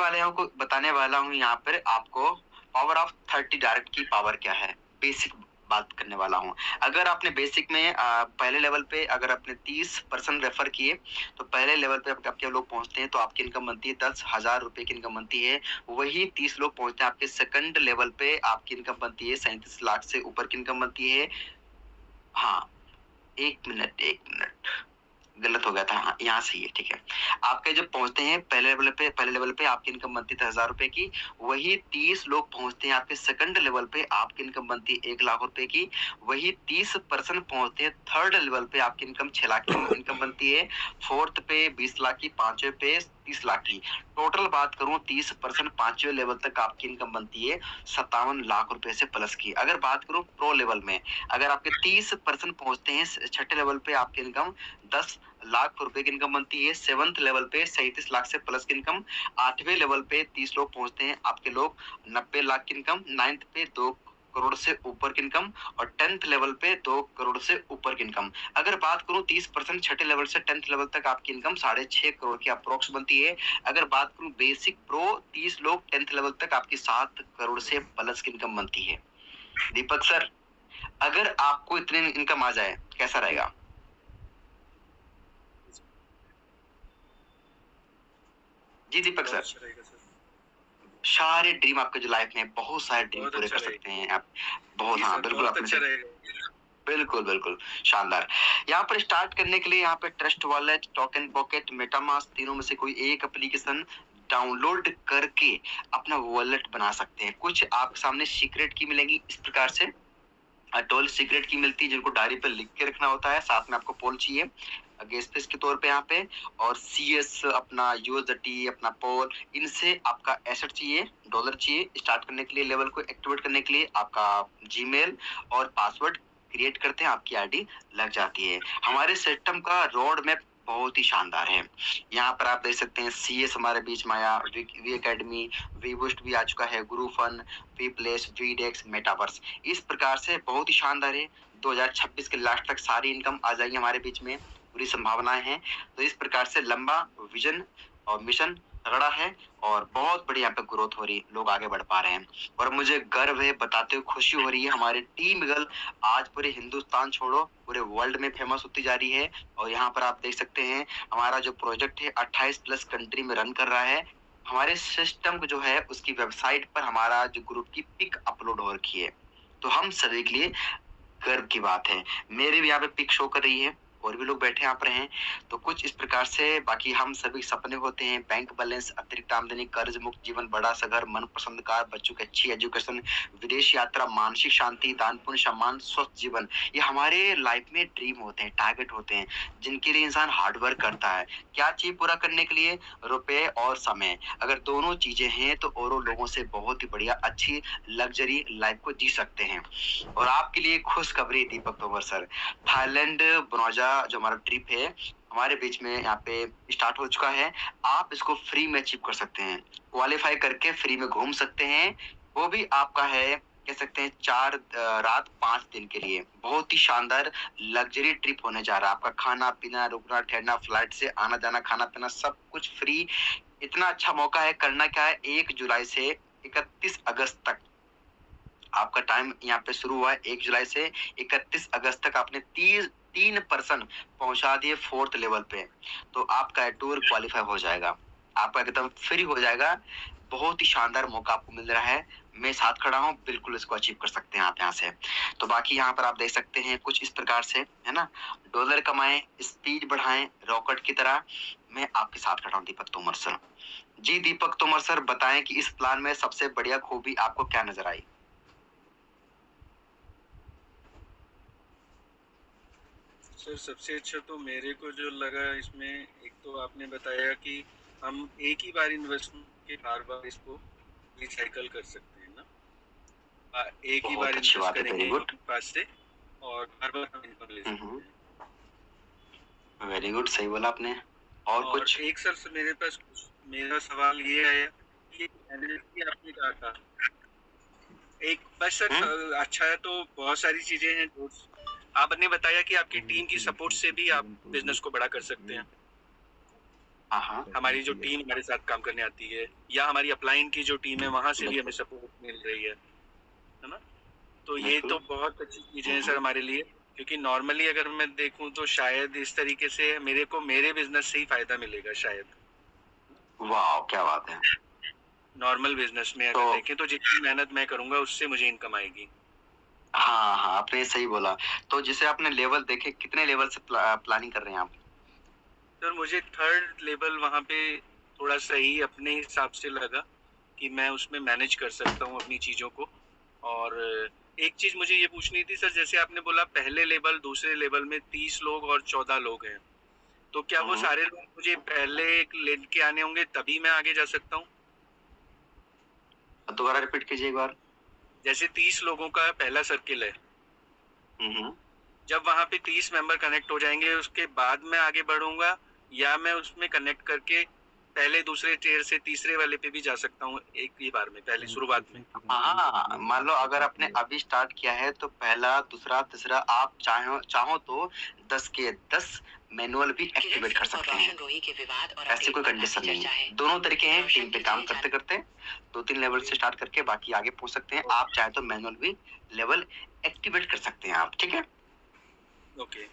वाला हूँ यहाँ पर आपको पावर ऑफ 30 डायरेक्ट की पावर क्या है, बेसिक बात करने वाला हूँ। अगर आपने बेसिक में पहले लेवल पे अगर आपने 30% रेफर किए, तो पहले लेवल पे आपके लोग पहुंचते हैं तो आपकी इनकम बनती है 10,000 रुपए की इनकम बनती है। वही 30 लोग पहुंचते हैं आपके सेकंड लेवल पे, आपकी इनकम बनती है 37 लाख से ऊपर की इनकम बनती है। हाँ, एक मिनट गलत हो गया था, हाँ यहाँ सही है, ठीक है। आपके जब पहुंचते हैं पहले लेवल पे आपकी इनकम बनती है 10,000 रुपए की। वही 30 लोग पहुंचते हैं आपके सेकंड लेवल पे, आपकी इनकम बनती है 1 लाख रुपए की। वही 30% पहुंचते हैं थर्ड लेवल पे, आपकी इनकम 6 लाख की इनकम बनती है। फोर्थ पे 20 लाख की, पांचवे पे 30 लाख की। टोटल बात करूं 30% पांचवे लेवल तक आपकी इनकम बनती है 57 लाख रुपए से प्लस की। अगर बात करूं प्रो लेवल में, अगर आपके 30% पहुंचते हैं छठे लेवल पे, आपकी इनकम 10 लाख रुपए की इनकम बनती है। 7th लेवल पे 37 लाख से प्लस की इनकम। 8वें लेवल पे 30 लोग पहुंचते हैं आपके लोग, 90 लाख की इनकम। 9th पे 2 करोड़ से ऊपर की इनकम और 10th लेवल पे 2 करोड़ से ऊपर की इनकम। अगर बात करूं 30% छठे लेवल से 10th लेवल तक आपकी इनकम 6.5 करोड़ की अप्रोक्स बनती है। अगर बात करूं बेसिक प्रो 30 लोग 10th लेवल तक आपकी 7 करोड़ से प्लस की इनकम बनती है। दीपक सर, अगर आपको इतनी इनकम आ जाए कैसा रहेगा? जी दीपक सर, सारे ड्रीम आपके जो लाइफ में बहुत सारे ड्रीम पूरे कर सकते हैं आप। बहुत, हाँ बिल्कुल, आपने बिल्कुल बिल्कुल शानदार। यहाँ पर स्टार्ट करने के लिए यहाँ पे trust wallet, token pocket, MetaMask, तीनों में से कोई एक एप्लीकेशन डाउनलोड करके अपना वॉलेट बना सकते हैं। कुछ आपके सामने सीक्रेट की मिलेंगी इस प्रकार से, 12 सीक्रेट की मिलती है जिनको डायरी पर लिख के रखना होता है। साथ में आपको पोल चाहिए गेस्ट के तौर पे यहाँ पे, और CS अपना USDT अपना पोल, इनसे आपका एसेट चाहिए, डॉलर चाहिए। स्टार्ट करने के लिए लेवल को एक्टिवेट करने के लिए आपका जीमेल और पासवर्ड क्रिएट करते हैं, आपकी आईडी लग जाती है। हमारे सिस्टम का रोड मैप बहुत ही शानदार है। यहाँ पर आप देख सकते हैं CS हमारे बीच में आया, वी एकेडमी, वी बूस्ट भी आ चुका है, गुरु फन, वी प्लेस, वी डेक्स, मेटावर्स। इस प्रकार से बहुत ही शानदार है। 2026 के लास्ट तक सारी इनकम आ जाएगी हमारे बीच में, पूरी संभावनाएं हैं। तो इस प्रकार से लंबा विजन और मिशन तगड़ा है और बहुत बड़ी यहाँ पे ग्रोथ हो रही है, लोग आगे बढ़ पा रहे हैं। और मुझे गर्व है, बताते हुए खुशी हो रही है, हमारी टीम ईगल आज पूरे हिंदुस्तान छोड़ो पूरे वर्ल्ड में फेमस होती जा रही है। और यहाँ पर आप देख सकते हैं हमारा जो प्रोजेक्ट है 28 प्लस कंट्री में रन कर रहा है। हमारे सिस्टम जो है उसकी वेबसाइट पर हमारा जो ग्रुप की पिक अपलोड हो रखी है, तो हम सभी के लिए गर्व की बात है। मेरे भी यहाँ पे पिक शो कर रही है और भी लोग बैठे यहाँ पर हैं। तो कुछ इस प्रकार से बाकी हम सभी सपने होते हैं, बैंक बैलेंस, अतिरिक्त आमदनी, कर्ज मुक्त जीवन, बड़ा सा घर, मनपसंद कार, बच्चों की अच्छी एजुकेशन, विदेश यात्रा, मानसिक शांति, दान पुण्य, सम्मान, स्वस्थ जीवन, ये हमारे लाइफ में ड्रीम होते हैं, टारगेट होते हैं जिनके लिए इंसान हार्ड वर्क करता है। क्या चाहिए पूरा करने के लिए? रुपए और समय। अगर दोनों चीजें हैं तो औरों लोगों से बहुत ही बढ़िया अच्छी लग्जरी लाइफ को जी सकते हैं। और आपके लिए खुशखबरी दीपक तोमर सर, थाईलैंड बनोजा जो हमारा ट्रिप है हमारे बीच में यहाँ पे स्टार्ट हो चुका है। आप इसको फ्री में अचीव कर सकते हैं, क्वालिफाई करके फ्री में घूम सकते हैं। वो भी आपका है, कह सकते हैं 4 रात 5 दिन के लिए। बहुत ही शानदार लग्जरी ट्रिप होने जा रहा है। आपका खाना पीना, रुकना ठहरना, फ्लाइट से आना जाना, खाना पीना सब कुछ फ्री। इतना अच्छा मौका है। करना क्या है, 1 जुलाई से 31 अगस्त तक आपका टाइम यहाँ पे शुरू हुआ है। 1 जुलाई से 31 अगस्त तक आपने 3% पहुंचा दिए 4th लेवल पे, तो आपका टूर क्वालिफाई हो जाएगा, आपका एकदम फ्री हो जाएगा। बहुत ही शानदार मौका आपको मिल रहा है, मैं साथ खड़ा हूँ, बिल्कुल इसको अचीव कर सकते हैं आप यहाँ से। तो बाकी यहाँ पर आप देख सकते हैं कुछ इस प्रकार से, है ना, डॉलर कमाएं, स्पीड बढ़ाएं रॉकेट की तरह। मैं आपके साथ खड़ा हूँ दीपक तोमर सर। जी दीपक तोमर सर, बताएं कि इस प्लान में सबसे बढ़िया खूबी आपको क्या नजर आई? सर सबसे अच्छा तो मेरे को जो लगा इसमें, एक तो आपने बताया कि हम एक ही बार इन्वेस्टमेंट के बार बार इसको रिसाइकल कर सकते हैं ना, एक ही बार इन्वेस्ट करेंगे पास से और बार बार हम इनकम ले सकते हैं। वेरी गुड, सही बोला आपने। और कुछ एक सर मेरे पास मेरा सवाल ये आया कि एनएलपी आपने कहा था एक, बस सर अच्छा है तो बहुत सारी चीजें हैं। आपने बताया कि आपकी टीम की सपोर्ट से भी आप बिजनेस को बड़ा कर सकते हैं। हमारी जो टीम हमारे साथ काम करने आती है या हमारी अपलाइन की जो टीम है वहां से भी हमें सपोर्ट मिल रही है ना। तो ये तो बहुत अच्छी चीजें हैं सर हमारे लिए, क्योंकि नॉर्मली अगर मैं देखूं तो शायद इस तरीके से मेरे को मेरे बिजनेस से ही फायदा मिलेगा शायद। वाह क्या बात है। नॉर्मल बिजनेस में अगर देखें तो जितनी मेहनत मैं करूंगा उससे मुझे इनकम आएगी। हाँ हाँ, आपने सही बोला। तो जैसे आपने लेवल देखे, कितने लेवल से प्लानिंग कर रहे हैं आप? सर मुझे 3rd लेवल वहाँ पे थोड़ा सही अपने हिसाब से लगा कि मैं उसमें मैनेज कर सकता हूँ अपनी चीज़ों को। और एक चीज़ मुझे ये पूछनी थी सर, जैसे आपने बोला पहले लेवल दूसरे लेवल में 30 लोग और 14 लोग हैं, तो क्या वो सारे लोग मुझे पहले लेके आने होंगे तभी मैं आगे जा सकता हूँ? दोबारा रिपीट कीजिए एक बार। जैसे 30 लोगों का पहला सर्किल है, जब वहाँ पे 30 मेंबर कनेक्ट हो जाएंगे उसके बाद मैं आगे बढ़ूंगा, या मैं उसमें कनेक्ट करके पहले दूसरे टियर से तीसरे वाले पे भी जा सकता हूँ एक ही बार में, पहले शुरुआत में? हाँ, मान लो अगर आपने अभी स्टार्ट किया है तो पहला, दूसरा, तीसरा आप चाहो तो 10 के 10 मैनुअल भी एक्टिवेट कर सकते हैं। ऐसी कोई कंडीशन नहीं है। दोनों तरीके हैं, टीम पे काम करते करते 2-3 लेवल से स्टार्ट करके बाकी आगे पहुंच सकते हैं। आप चाहे तो मैनुअल भी लेवल एक्टिवेट कर सकते हैं आप, ठीक है? ओके।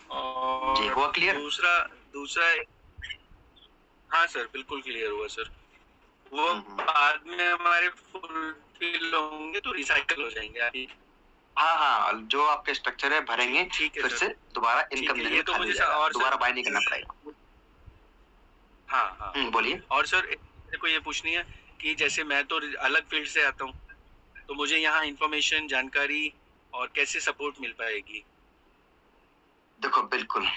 और जी, हुआ क्लियर? दूसरा हाँ सर, बिल्कुल क्लियर हुआ सर। वो बाद में हमारे फुलफिल होंगे तो रिसाइकल हो जाएंगे अभी? हाँ, जो आपके स्ट्रक्चर है भरेंगे, फिर से दोबारा इनकम देने तो मुझे और दोबारा बाय नहीं करना पड़ेगा। हाँ, बोलिए। और सर मेरे को ये पूछनी है कि जैसे मैं तो अलग फील्ड से आता हूँ, तो मुझे यहाँ इंफॉर्मेशन, जानकारी और कैसे सपोर्ट मिल पाएगी? देखो, बिल्कुल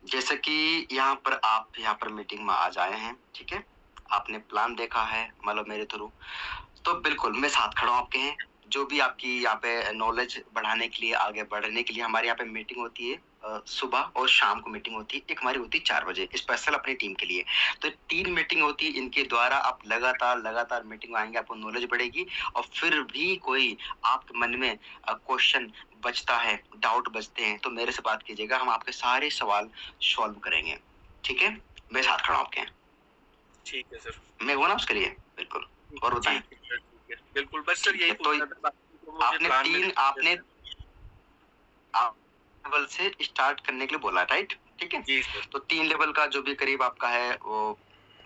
जैसे कि यहाँ पर मीटिंग में आ जाए हैं, ठीक है? आपने प्लान देखा है मतलब मेरे थ्रू, तो बिल्कुल मैं साथ खड़ा हूँ आपके हैं। जो भी आपकी यहाँ पे नॉलेज बढ़ाने के लिए, आगे बढ़ने के लिए हमारे यहाँ पे मीटिंग होती है, सुबह और शाम को मीटिंग होती है। एक हमारी होती है 4 बजे स्पेशल अपनी टीम के लिए। तो 3 मीटिंग होती है, इनके द्वारा आप लगातार मीटिंग आएंगे, आपको नॉलेज बढ़ेगी। और फिर भी कोई आपके मन में क्वेश्चन बचता है, डाउट बचते हैं, तो मेरे से बात कीजिएगा, हम आपके सारे सवाल सॉल्व करेंगे, ठीक है? मैं साथ खड़ा हूँ आपके। ठीक है सर, मैं हूँ ना उसके लिए, बिल्कुल। और बताएं। बिल्कुल, बस सर यही तो आपने लेवल से स्टार्ट करने के लिए बोला, राइट? ठीक है जी सर। तो 3 लेवल का जो भी करीब आपका है, वो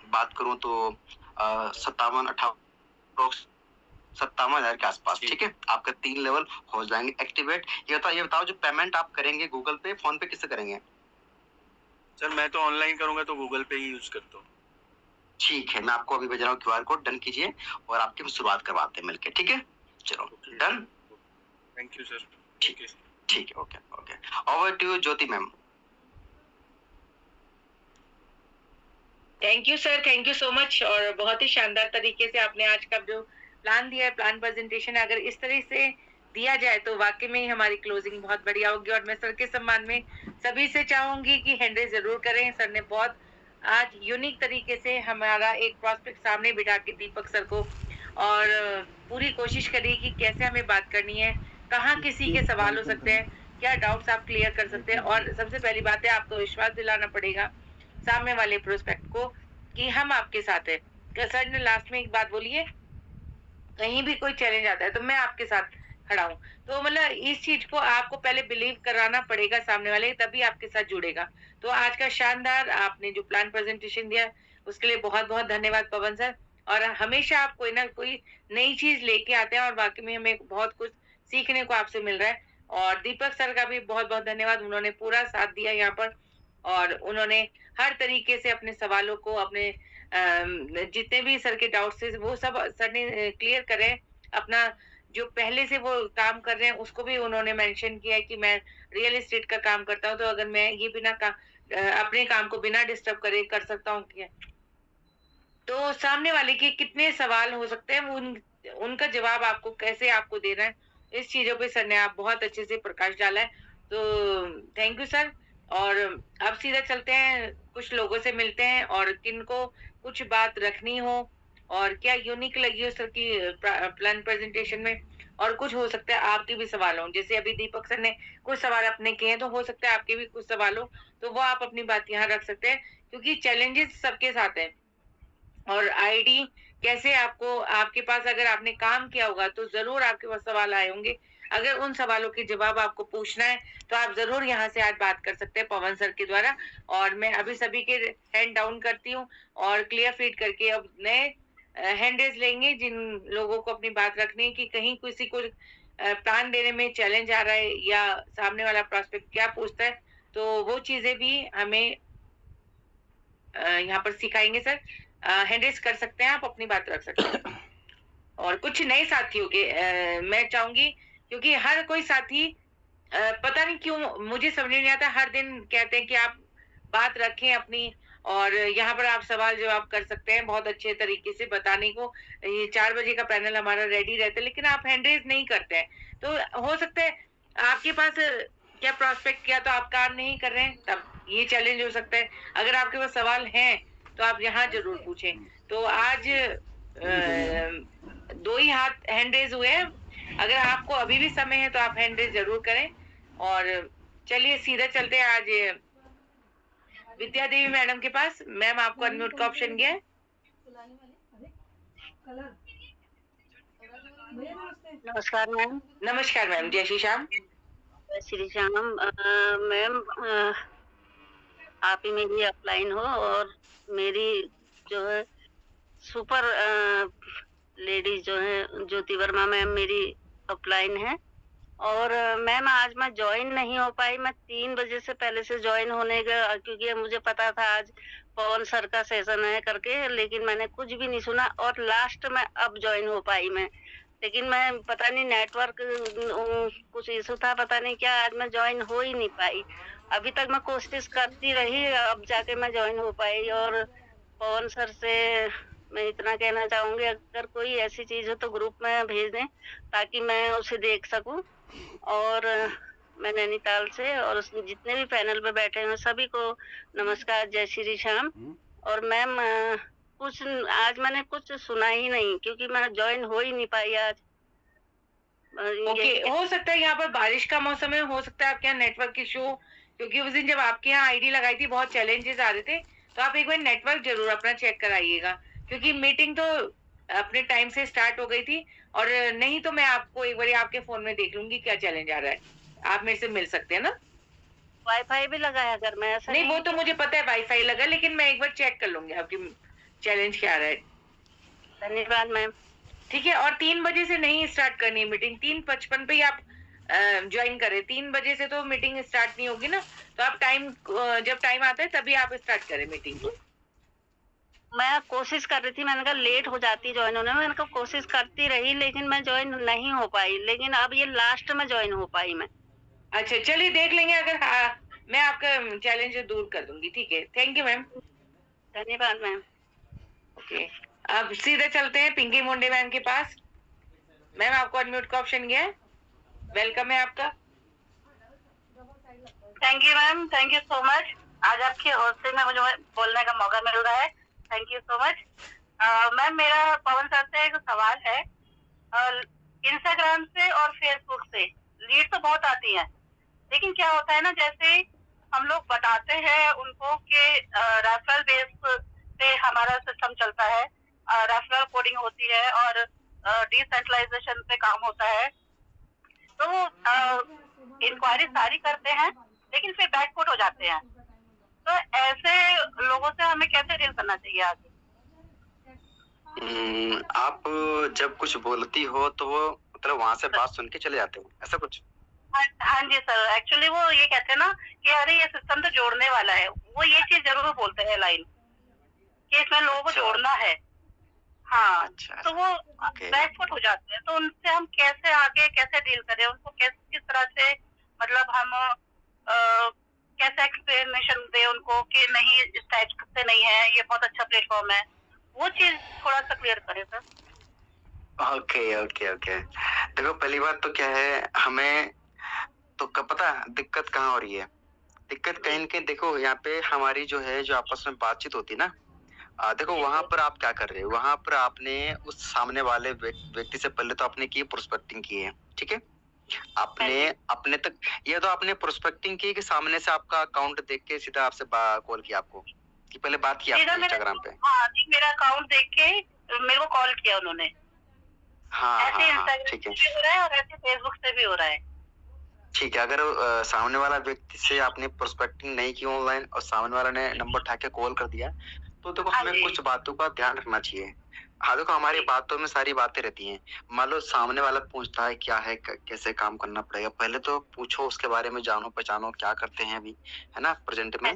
बात करूं तो 57,000 के आसपास, ठीक है? आपका 3 लेवल हो जाएंगे एक्टिवेट। ये बताओ जो पेमेंट आप करेंगे गूगल पे, फोन पे, किससे करेंगे? सर मैं तो ऑनलाइन करूंगा तो गूगल पे ही यूज करता हूँ। ठीक है, मैं आपको अभी भेज रहा हूँ QR कोड, डन कीजिए और आपकी हम शुरुआत करवाते हैं मिलके, ठीक है? चलो, डन। Thank you sir. ठीक है, okay. Over to Jyoti ma'am. Thank you sir, thank you so much. और बहुत ही शानदार तरीके से आपने आज का जो प्लान दिया है, प्लान प्रेजेंटेशन, अगर इस तरह से दिया जाए तो वाकई में ही हमारी क्लोजिंग बहुत बढ़िया होगी। और मैं सर के सम्मान में सभी से चाहूंगी कि हैंड रेज जरूर करें। सर ने बहुत आज यूनिक तरीके से हमारा एक प्रोस्पेक्ट सामने बिठा के दीपक सर को, और पूरी कोशिश करी कि कैसे हमें बात करनी है, कहाँ किसी के सवाल हो सकते हैं, क्या डाउट्स आप क्लियर कर सकते हैं। और सबसे पहली बात है, आपको विश्वास दिलाना पड़ेगा सामने वाले प्रोस्पेक्ट को कि हम आपके साथ है। सर ने लास्ट में एक बात बोली है, कहीं भी कोई चैलेंज आता है तो मैं आपके साथ खड़ा हूँ। तो मतलब इस चीज को आपको पहले बिलीव कराना पड़ेगा सामने वाले, तभी आपके साथ जुड़ेगा। तो आज का शानदार आपने जो प्लान प्रेजेंटेशन दिया उसके लिए बहुत बहुत धन्यवाद पवन सर। और हमेशा आप कोई ना कोई नई चीज लेके आते हैं और बाकी में हमें बहुत कुछ सीखने को आपसे मिल रहा है। और दीपक सर का भी बहुत बहुत धन्यवाद, उन्होंने पूरा साथ दिया यहाँ पर, और उन्होंने हर तरीके से अपने सवालों को, अपने जितने भी सर के डाउट्स थे वो सब सर ने क्लियर करे। अपना जो पहले से वो काम कर रहे हैं उसको भी उन्होंने मेंशन किया है कि मैं रियल एस्टेट का काम करता हूँ, तो अगर मैं ये अपने काम को बिना डिस्टर्ब करे कर सकता हूँ क्या, तो सामने वाले के कितने सवाल हो सकते हैं उनका जवाब आपको कैसे आपको देना है, इस चीजों पे सर ने आप बहुत अच्छे से प्रकाश डाला है। तो थैंक यू सर। और अब सीधा चलते हैं, कुछ लोगों से मिलते हैं और किनको कुछ बात रखनी हो और क्या यूनिक लगी हो सर की प्लान प्रेजेंटेशन में, और कुछ हो सकता है आपके भी सवाल हो, जैसे अभी दीपक सर ने कुछ सवाल अपने किए हैं, तो हो सकता है आपके भी कुछ सवाल हो, तो वो आप अपनी बात यहाँ रख सकते हैं, क्योंकि चैलेंजेस सबके साथ हैं। और आईडी कैसे आपको, आपके पास अगर आपने काम किया होगा तो जरूर आपके पास सवाल आए होंगे, अगर उन सवालों के जवाब आपको पूछना है तो आप जरूर यहाँ से आज बात कर सकते हैं पवन सर के द्वारा। और मैं अभी सभी के हैंड डाउन करती हूँ और क्लियर फीड करके अब नए हैंड रेज लेंगे जिन लोगों को अपनी बात रखनी है कि कहीं किसी को प्लान देने में चैलेंज आ रहा है या सामने वाला प्रोस्पेक्ट क्या पूछता है, तो वो चीजें भी हमें यहाँ पर सिखाएंगे सर। हैंड रेज कर सकते हैं, आप अपनी बात रख सकते हैं। और कुछ नए साथियों के मैं चाहूंगी, क्योंकि हर कोई साथी पता नहीं क्यों मुझे समझ नहीं आता, हर दिन कहते हैं कि आप बात रखें अपनी, और यहाँ पर आप सवाल जवाब कर सकते हैं बहुत अच्छे तरीके से बताने को। ये 4 बजे का पैनल हमारा रेडी रहता है, लेकिन आप हैंड रेज नहीं करते हैं, तो हो सकता है आपके पास क्या प्रोस्पेक्ट किया तो आप काम नहीं कर रहे हैं, तब ये चैलेंज हो सकता है। अगर आपके पास सवाल हैं तो आप यहाँ जरूर पूछें। तो आज 2 ही हाथ हैंड रेज हुए हैं। अगर आपको अभी भी समय है तो आप हैंड रेज जरूर करें। और चलिए सीधा चलते हैं आज विद्या देवी मैडम के पास। मैम, आपको अनम्यूट का ऑप्शन गया है। नमस्कार मैम। नमस्कार मैम, जय श्री श्याम। जय श्री श्याम। मैम, आप ही मेरी अपलाइन हो और मेरी जो है सुपर लेडी जो है ज्योति वर्मा मैम मेरी अपलाइन है। और मैम आज मैं ज्वाइन नहीं हो पाई। मैं 3 बजे से पहले से ज्वाइन होने का, क्योंकि मुझे पता था आज पवन सर का सेशन है करके, लेकिन मैंने कुछ भी नहीं सुना और लास्ट में अब ज्वाइन हो पाई मैं। लेकिन मैं पता नहीं नेटवर्क कुछ इशू था, पता नहीं क्या, आज मैं ज्वाइन हो ही नहीं पाई। अभी तक मैं कोशिश करती रही, अब जाके मैं ज्वाइन हो पाई। और पवन सर से मैं इतना कहना चाहूंगी, अगर कोई ऐसी चीज हो तो ग्रुप में भेज दें ताकि मैं उसे देख सकूं। और मैं नैनीताल से, और जितने भी पैनल पे बैठे हैं सभी को नमस्कार, जय श्री श्याम। और मैम कुछ आज मैंने कुछ सुना ही नहीं क्योंकि मैं ज्वाइन हो ही नहीं पाई आज। ओके, हो सकता है यहाँ पर बारिश का मौसम है, हो सकता है आपके यहाँ नेटवर्क इशू, क्योंकि उस दिन जब आपके यहाँ आईडी लगाई थी बहुत चैलेंजेस आ रहे थे। तो आप एक बार नेटवर्क जरूर अपना चेक कराइएगा, क्योंकि मीटिंग तो अपने टाइम से स्टार्ट हो गई थी। और नहीं तो मैं आपको एक बार आपके फोन में देख लूंगी क्या चैलेंज आ रहा है। आप मेरे से मिल सकते हैं ना। वाईफाई भी लगा है घर में? ऐसा नहीं, वो तो मुझे पता है वाईफाई लगा, लेकिन मैं एक बार चेक कर लूंगी आपकी चैलेंज क्या आ रहा है। धन्यवाद मैम। ठीक है। और 3 बजे से नहीं स्टार्ट करनी है मीटिंग, 3:55 पे ही आप ज्वाइन करें। 3 बजे से तो मीटिंग स्टार्ट नहीं होगी ना, तो आप टाइम जब टाइम आता है तभी आप स्टार्ट करें मीटिंग को। मैं कोशिश कर रही थी, मैंने कहा लेट हो जाती ज्वाइन होने में, मैंने कहा कोशिश करती रही लेकिन मैं ज्वाइन नहीं हो पाई। लेकिन अब ये लास्ट में ज्वाइन हो पाई मैं। अच्छा, चलिए देख लेंगे, अगर मैं आपका चैलेंज दूर कर दूंगी। ठीक है, थैंक यू मैम। धन्यवाद मैम। ओके, अब सीधे चलते हैं पिंकी मुंडे मैम के पास। मैम, आपको अनम्यूट का ऑप्शन गया है, वेलकम है आपका। Thank you ma'am, thank you so much. आज आपकी होस्टिंग में मुझे बोलने का मौका मिल रहा है, thank you so much. Ma'am, मेरा पवन सर से एक सवाल है। इंस्टाग्राम से और फेसबुक से लीड तो बहुत आती है, लेकिन क्या होता है ना, जैसे हम लोग बताते हैं उनको कि रेफरल बेस पे हमारा सिस्टम चलता है, रेफरल कोडिंग होती है और डिसेंट्रलाइजेशन पे काम होता है, तो इंक्वायरी सारी करते हैं लेकिन फिर बैकफुट हो जाते हैं। तो ऐसे लोगों से हमें कैसे डील करना चाहिए आगे? आप जब कुछ बोलती हो तो वो मतलब वहाँ से बात सुन के चले जाते हो, ऐसा कुछ? हाँ जी सर, एक्चुअली वो ये कहते हैं ना कि अरे ये सिस्टम तो जोड़ने वाला है, वो ये चीज जरूर बोलते हैं लाइन कि इसमें लोगों को जोड़ना है। हाँ, तो वो बैकफुट हो जाते हैं। तो उनसे हम कैसे आगे कैसे डील करें, उनको किस तरह से, मतलब हम कैसे एक्सप्लेनेशन दे उनको कि नहीं इस टाइप से नहीं है, ये बहुत अच्छा प्लेटफॉर्म है, वो चीज थोड़ा सा क्लियर करें सर। ओके। देखो, पहली बात तो क्या है, हमें तो पता दिक्कत कहाँ हो रही है। दिक्कत कहीं न कहीं देखो, यहाँ पे हमारी जो है जो आपस में बातचीत होती है ना, देखो वहां पर आप क्या कर रहे हो, वहां पर आपने उस सामने वाले व्यक्ति से पहले तो आपने की प्रोस्पेक्टिंग की है, ठीक है। आपने अपने तक ये तो आपने प्रोस्पेक्टिंग की कि सामने से आपका अकाउंट देख के सीधा आपसे कॉल किया आपको, कि पहले बात की आपने इंस्टाग्राम पे? हाँ, मेरा अकाउंट देख के मेरे को कॉल किया उन्होंने। हाँ, ऐसे इंस्टाग्राम ठीक है, से भी हो रहा है और ऐसे फेसबुक से भी हो रहा है। ठीक है। अगर सामने वाला व्यक्ति से आपने प्रोस्पेक्टिंग नहीं की ऑनलाइन और सामने वाला ने नंबर उठा के कॉल कर दिया, तो देखो हमें कुछ बातों का ध्यान रखना चाहिए। हाँ, देखो हमारी बातों में सारी बातें रहती हैं। मान लो सामने वाला पूछता है क्या है, कैसे काम करना पड़ेगा, पहले तो पूछो, उसके बारे में जानो पहचानो क्या करते हैं अभी, है ना, प्रेजेंट में,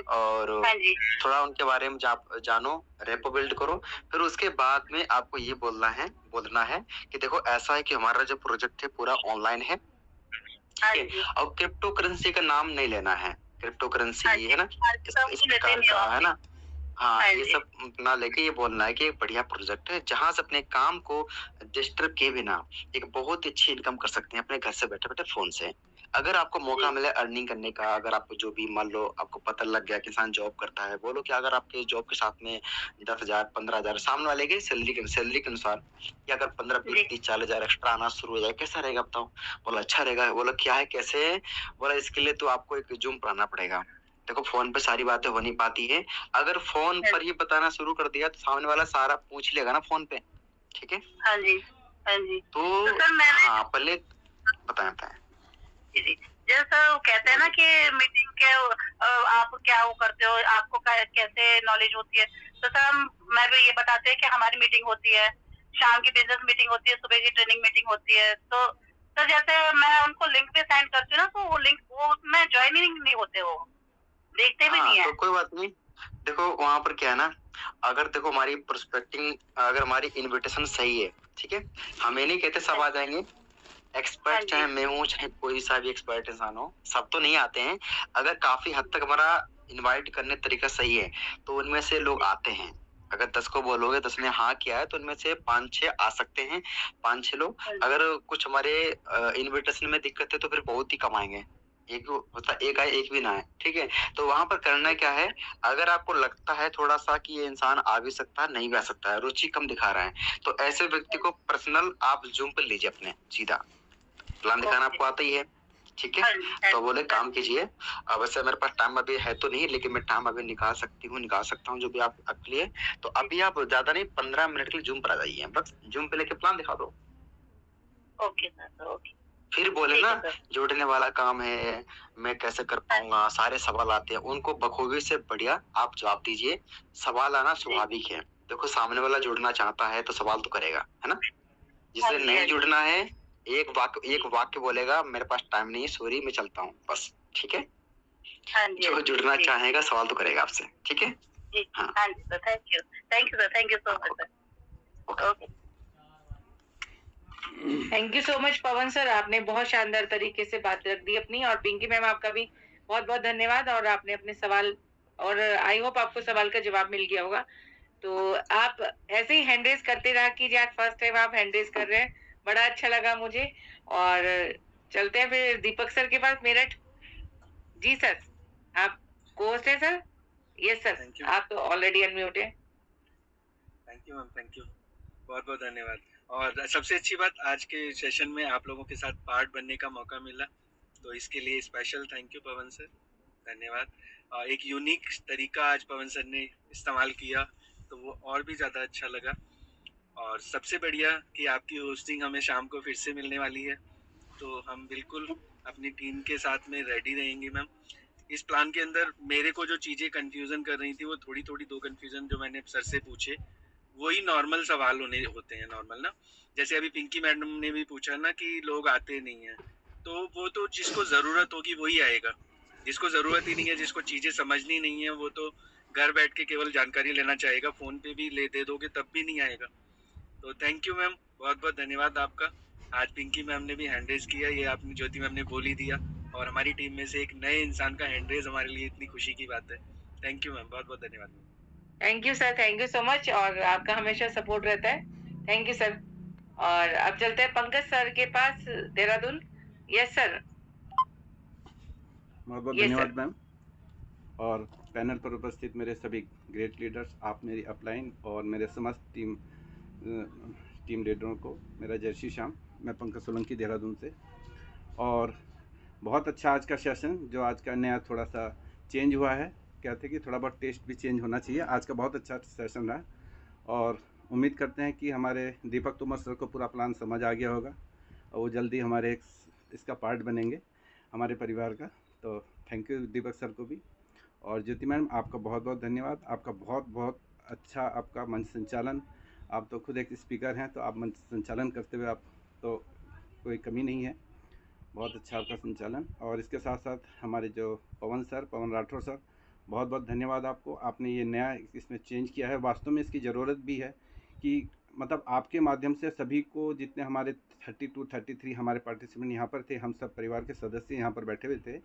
और थोड़ा उनके बारे में जानो, रेपो बिल्ड करो। फिर उसके बाद में आपको ये बोलना है कि देखो ऐसा है कि हमारा जो प्रोजेक्ट है पूरा ऑनलाइन है, ठीक है, और क्रिप्टो करेंसी का नाम नहीं लेना है। क्रिप्टो करेंसी है ना, इस प्रकार का है ना, हाँ, ये सब ना लेके ये बोलना है कि एक बढ़िया प्रोजेक्ट है जहां से अपने काम को डिस्टर्ब किए बिना एक बहुत अच्छी इनकम कर सकते हैं अपने घर से बैठे बैठे फोन से। अगर आपको मौका मिले अर्निंग करने का, अगर आपको जो भी मान लो आपको पता लग गया कि इंसान जॉब करता है, बोलो कि अगर आपके जॉब के साथ में 10,000 15,000 सामने वाले की सैलरी के अनुसार, या अगर 15 20 30 40,000 एक्स्ट्रा आना शुरू हो जाए, कैसा रहेगा बताओ? बोला अच्छा रहेगा। बोला क्या है कैसे है? बोला इसके लिए तो आपको एक जूम पढ़ाना पड़ेगा। देखो फोन पे सारी बातें हो नहीं पाती है, अगर फोन पर ही बताना शुरू कर दिया तो सामने वाला सारा पूछ लेगा ना फोन पे, ठीक है? हाँ जी, हाँ जी। तो सर मैंने हाँ पहले बताएं। जैसा वो कहते हैं ना कि मीटिंग के आप क्या वो करते हो, आपको कैसे नॉलेज होती है, तो सर मैं भी ये बताते हैं कि हमारी मीटिंग होती है, शाम की बिजनेस मीटिंग होती है, सुबह की ट्रेनिंग मीटिंग होती है। तो सर जैसे मैं उनको लिंक पे सेंड करती हूँ ना, तो वो लिंक वो उसमें ज्वाइनिंग नहीं होते, वो देखते भी नहीं है। तो कोई बात नहीं, देखो वहां पर क्या है ना, अगर देखो हमारी प्रोस्पेक्टिंग, अगर हमारी इनविटेशन सही है, ठीक है, हमें नहीं कहते सब आ जाएंगे। एक्सपर्ट चाहे मैं हूँ चाहे कोई सा भी एक्सपर्ट इंसान हो, सब तो नहीं आते हैं। अगर काफी हद तक हमारा इनवाइट करने तरीका सही है तो उनमें से लोग आते हैं। अगर 10 को बोलोगे, 10 ने हाँ किया है तो उनमें से 5-6 आ सकते हैं, 5-6 लोग। अगर कुछ हमारे इनविटेशन में दिक्कत है तो फिर बहुत ही कम आएंगे, एक मतलब एक आए एक भी ना आए, ठीक है? तो वहां पर करना क्या है, अगर आपको लगता है थोड़ा सा कि ये इंसान आ भी सकता है, नहीं भी आ सकता है, रुचि कम दिखा रहा है, तो ऐसे व्यक्ति को पर्सनल आप जूम पर लीजिए अपने, सीधा प्लान दिखाना आपको आता ही है, ठीक है? तो बोले काम कीजिए। अब वैसे मेरे पास टाइम अभी है तो नहीं, लेकिन मैं टाइम अभी निकाल सकता हूँ जो भी आप आपके लिए। तो अभी आप ज्यादा नहीं 15 मिनट के लिए जूम पर आ जाइए, बस जूम पे लेके प्लान दिखा दो। Okay sir, okay. फिर बोले ना जोड़ने वाला काम है, मैं कैसे कर पाऊंगा, सारे सवाल आते हैं, उनको बखूबी से बढ़िया आप जवाब दीजिए। सवाल आना स्वाभाविक है, देखो सामने वाला जुड़ना चाहता है तो सवाल तो करेगा, है ना? जिसे नहीं जुड़ना है एक वाक्य बोलेगा, मेरे पास टाइम नहीं है, सॉरी मैं चलता हूँ, बस, ठीक है? जो जुड़ना चाहेगा सवाल तो करेगा आपसे, ठीक है? हाँ जी sir, thank you so much sir. Okay, thank you so much Pawan sir, आपने बहुत शानदार तरीके से बात रख दी अपनी। और पिंकी मैम आपका भी बहुत बहुत धन्यवाद, और आपने अपने सवाल, और आई होप आपको सवाल का जवाब मिल गया होगा। तो आप ऐसे ही हैंड रेज करते रहा कीजिए, आज फर्स्ट टाइम आप हैंड रेज कर रहे हैं, बड़ा अच्छा लगा मुझे। और चलते हैं फिर दीपक सर के पास, मेरठ। जी सर, आप कोस्ट है सर? यस सर, आप तो ऑलरेडी अनम्यूट है। Thank you ma'am, thank you, बहुत बहुत धन्यवाद। और सबसे अच्छी बात, आज के सेशन में आप लोगों के साथ पार्ट बनने का मौका मिला, तो इसके लिए special thank you Pawan sir, धन्यवाद। एक यूनिक तरीका आज पवन सर ने इस्तेमाल किया, तो वो और भी ज़्यादा अच्छा लगा। और सबसे बढ़िया कि आपकी होस्टिंग हमें शाम को फिर से मिलने वाली है, तो हम बिल्कुल अपनी टीम के साथ में रेडी रहेंगे मैम। इस प्लान के अंदर मेरे को जो चीज़ें कंफ्यूजन कर रही थी, वो थोड़ी दो कंफ्यूजन जो मैंने सर से पूछे, वही नॉर्मल सवाल होते हैं नॉर्मल ना। जैसे अभी पिंकी मैडम ने भी पूछा ना कि लोग आते नहीं हैं, तो वो तो जिसको ज़रूरत होगी वही आएगा, जिसको ज़रूरत ही नहीं है, जिसको चीज़ें समझनी नहीं है, वो तो घर बैठ के केवल जानकारी लेना चाहेगा, फ़ोन पे भी दे दोगे तब भी नहीं आएगा। तो थैंक यू मैम, बहुत बहुत धन्यवाद आपका। आज पिंकी मैम ने भी हैंड रेज किया, ये आपने ज्योति मैम ने बोल ही दिया, और हमारी टीम में से एक नए इंसान का हैंड रेज हमारे लिए इतनी खुशी की बात है। थैंक यू मैम, बहुत बहुत धन्यवाद। Thank you sir, thank you so much, और आपका हमेशा सपोर्ट रहता है, थैंक यू सर। और अब चलते हैं पंकज सर के पास, देहरादून। Yes sir. बहुत बहुत धन्यवाद मैम, और पैनल पर उपस्थित मेरे सभी ग्रेट लीडर्स, आप मेरी अपलाइन और मेरे समस्त टीम लीडरों को मेरा जय श्री श्याम। मैं पंकज सोलंकी देहरादून से, और बहुत अच्छा आज का सेशन, जो आज का नया थोड़ा सा चेंज हुआ है, कहते हैं कि थोड़ा बहुत टेस्ट भी चेंज होना चाहिए। आज का बहुत अच्छा सेशन रहा, और उम्मीद करते हैं कि हमारे दीपक तोमर सर को पूरा प्लान समझ आ गया होगा, और वो जल्दी हमारे इसका पार्ट बनेंगे हमारे परिवार का। तो थैंक यू दीपक सर को भी, और ज्योति मैम आपका बहुत बहुत धन्यवाद। आपका बहुत बहुत अच्छा आपका मंच संचालन, आप तो खुद एक स्पीकर हैं, तो आप मंच संचालन करते हुए आप तो कोई कमी नहीं है, बहुत अच्छा आपका संचालन। और इसके साथ साथ हमारे जो पवन राठौर सर, बहुत बहुत धन्यवाद आपको, आपने ये नया इसमें चेंज किया है। वास्तव में इसकी ज़रूरत भी है कि मतलब आपके माध्यम से सभी को, जितने हमारे 32-33 हमारे पार्टिसिपेंट यहाँ पर थे, हम सब परिवार के सदस्य यहाँ पर बैठे हुए थे,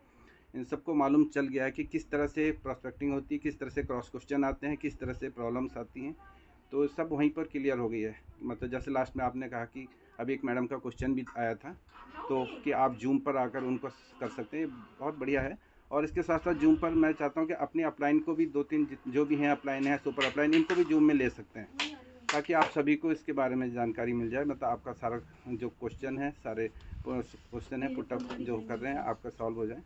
इन सबको मालूम चल गया है कि किस तरह से प्रोस्पेक्टिंग होती है, किस तरह से क्रॉस क्वेश्चन आते हैं, किस तरह से प्रॉब्लम्स आती हैं, तो सब वहीं पर क्लियर हो गई है। मतलब जैसे लास्ट में आपने कहा कि अभी एक मैडम का क्वेश्चन भी आया था, तो कि आप जूम पर आकर उनको कर सकते हैं, बहुत बढ़िया है। और इसके साथ साथ जूम पर मैं चाहता हूँ कि अपनी अपलाइन को भी 2-3 जो भी हैं अपलाइन है, सुपर अपलाइन, इनको भी जूम में ले सकते हैं, ताकि आप सभी को इसके बारे में जानकारी मिल जाए। मतलब आपका सारा जो क्वेश्चन है, सारे क्वेश्चन है पुटअप जो कर रहे हैं आपका सॉल्व हो जाए।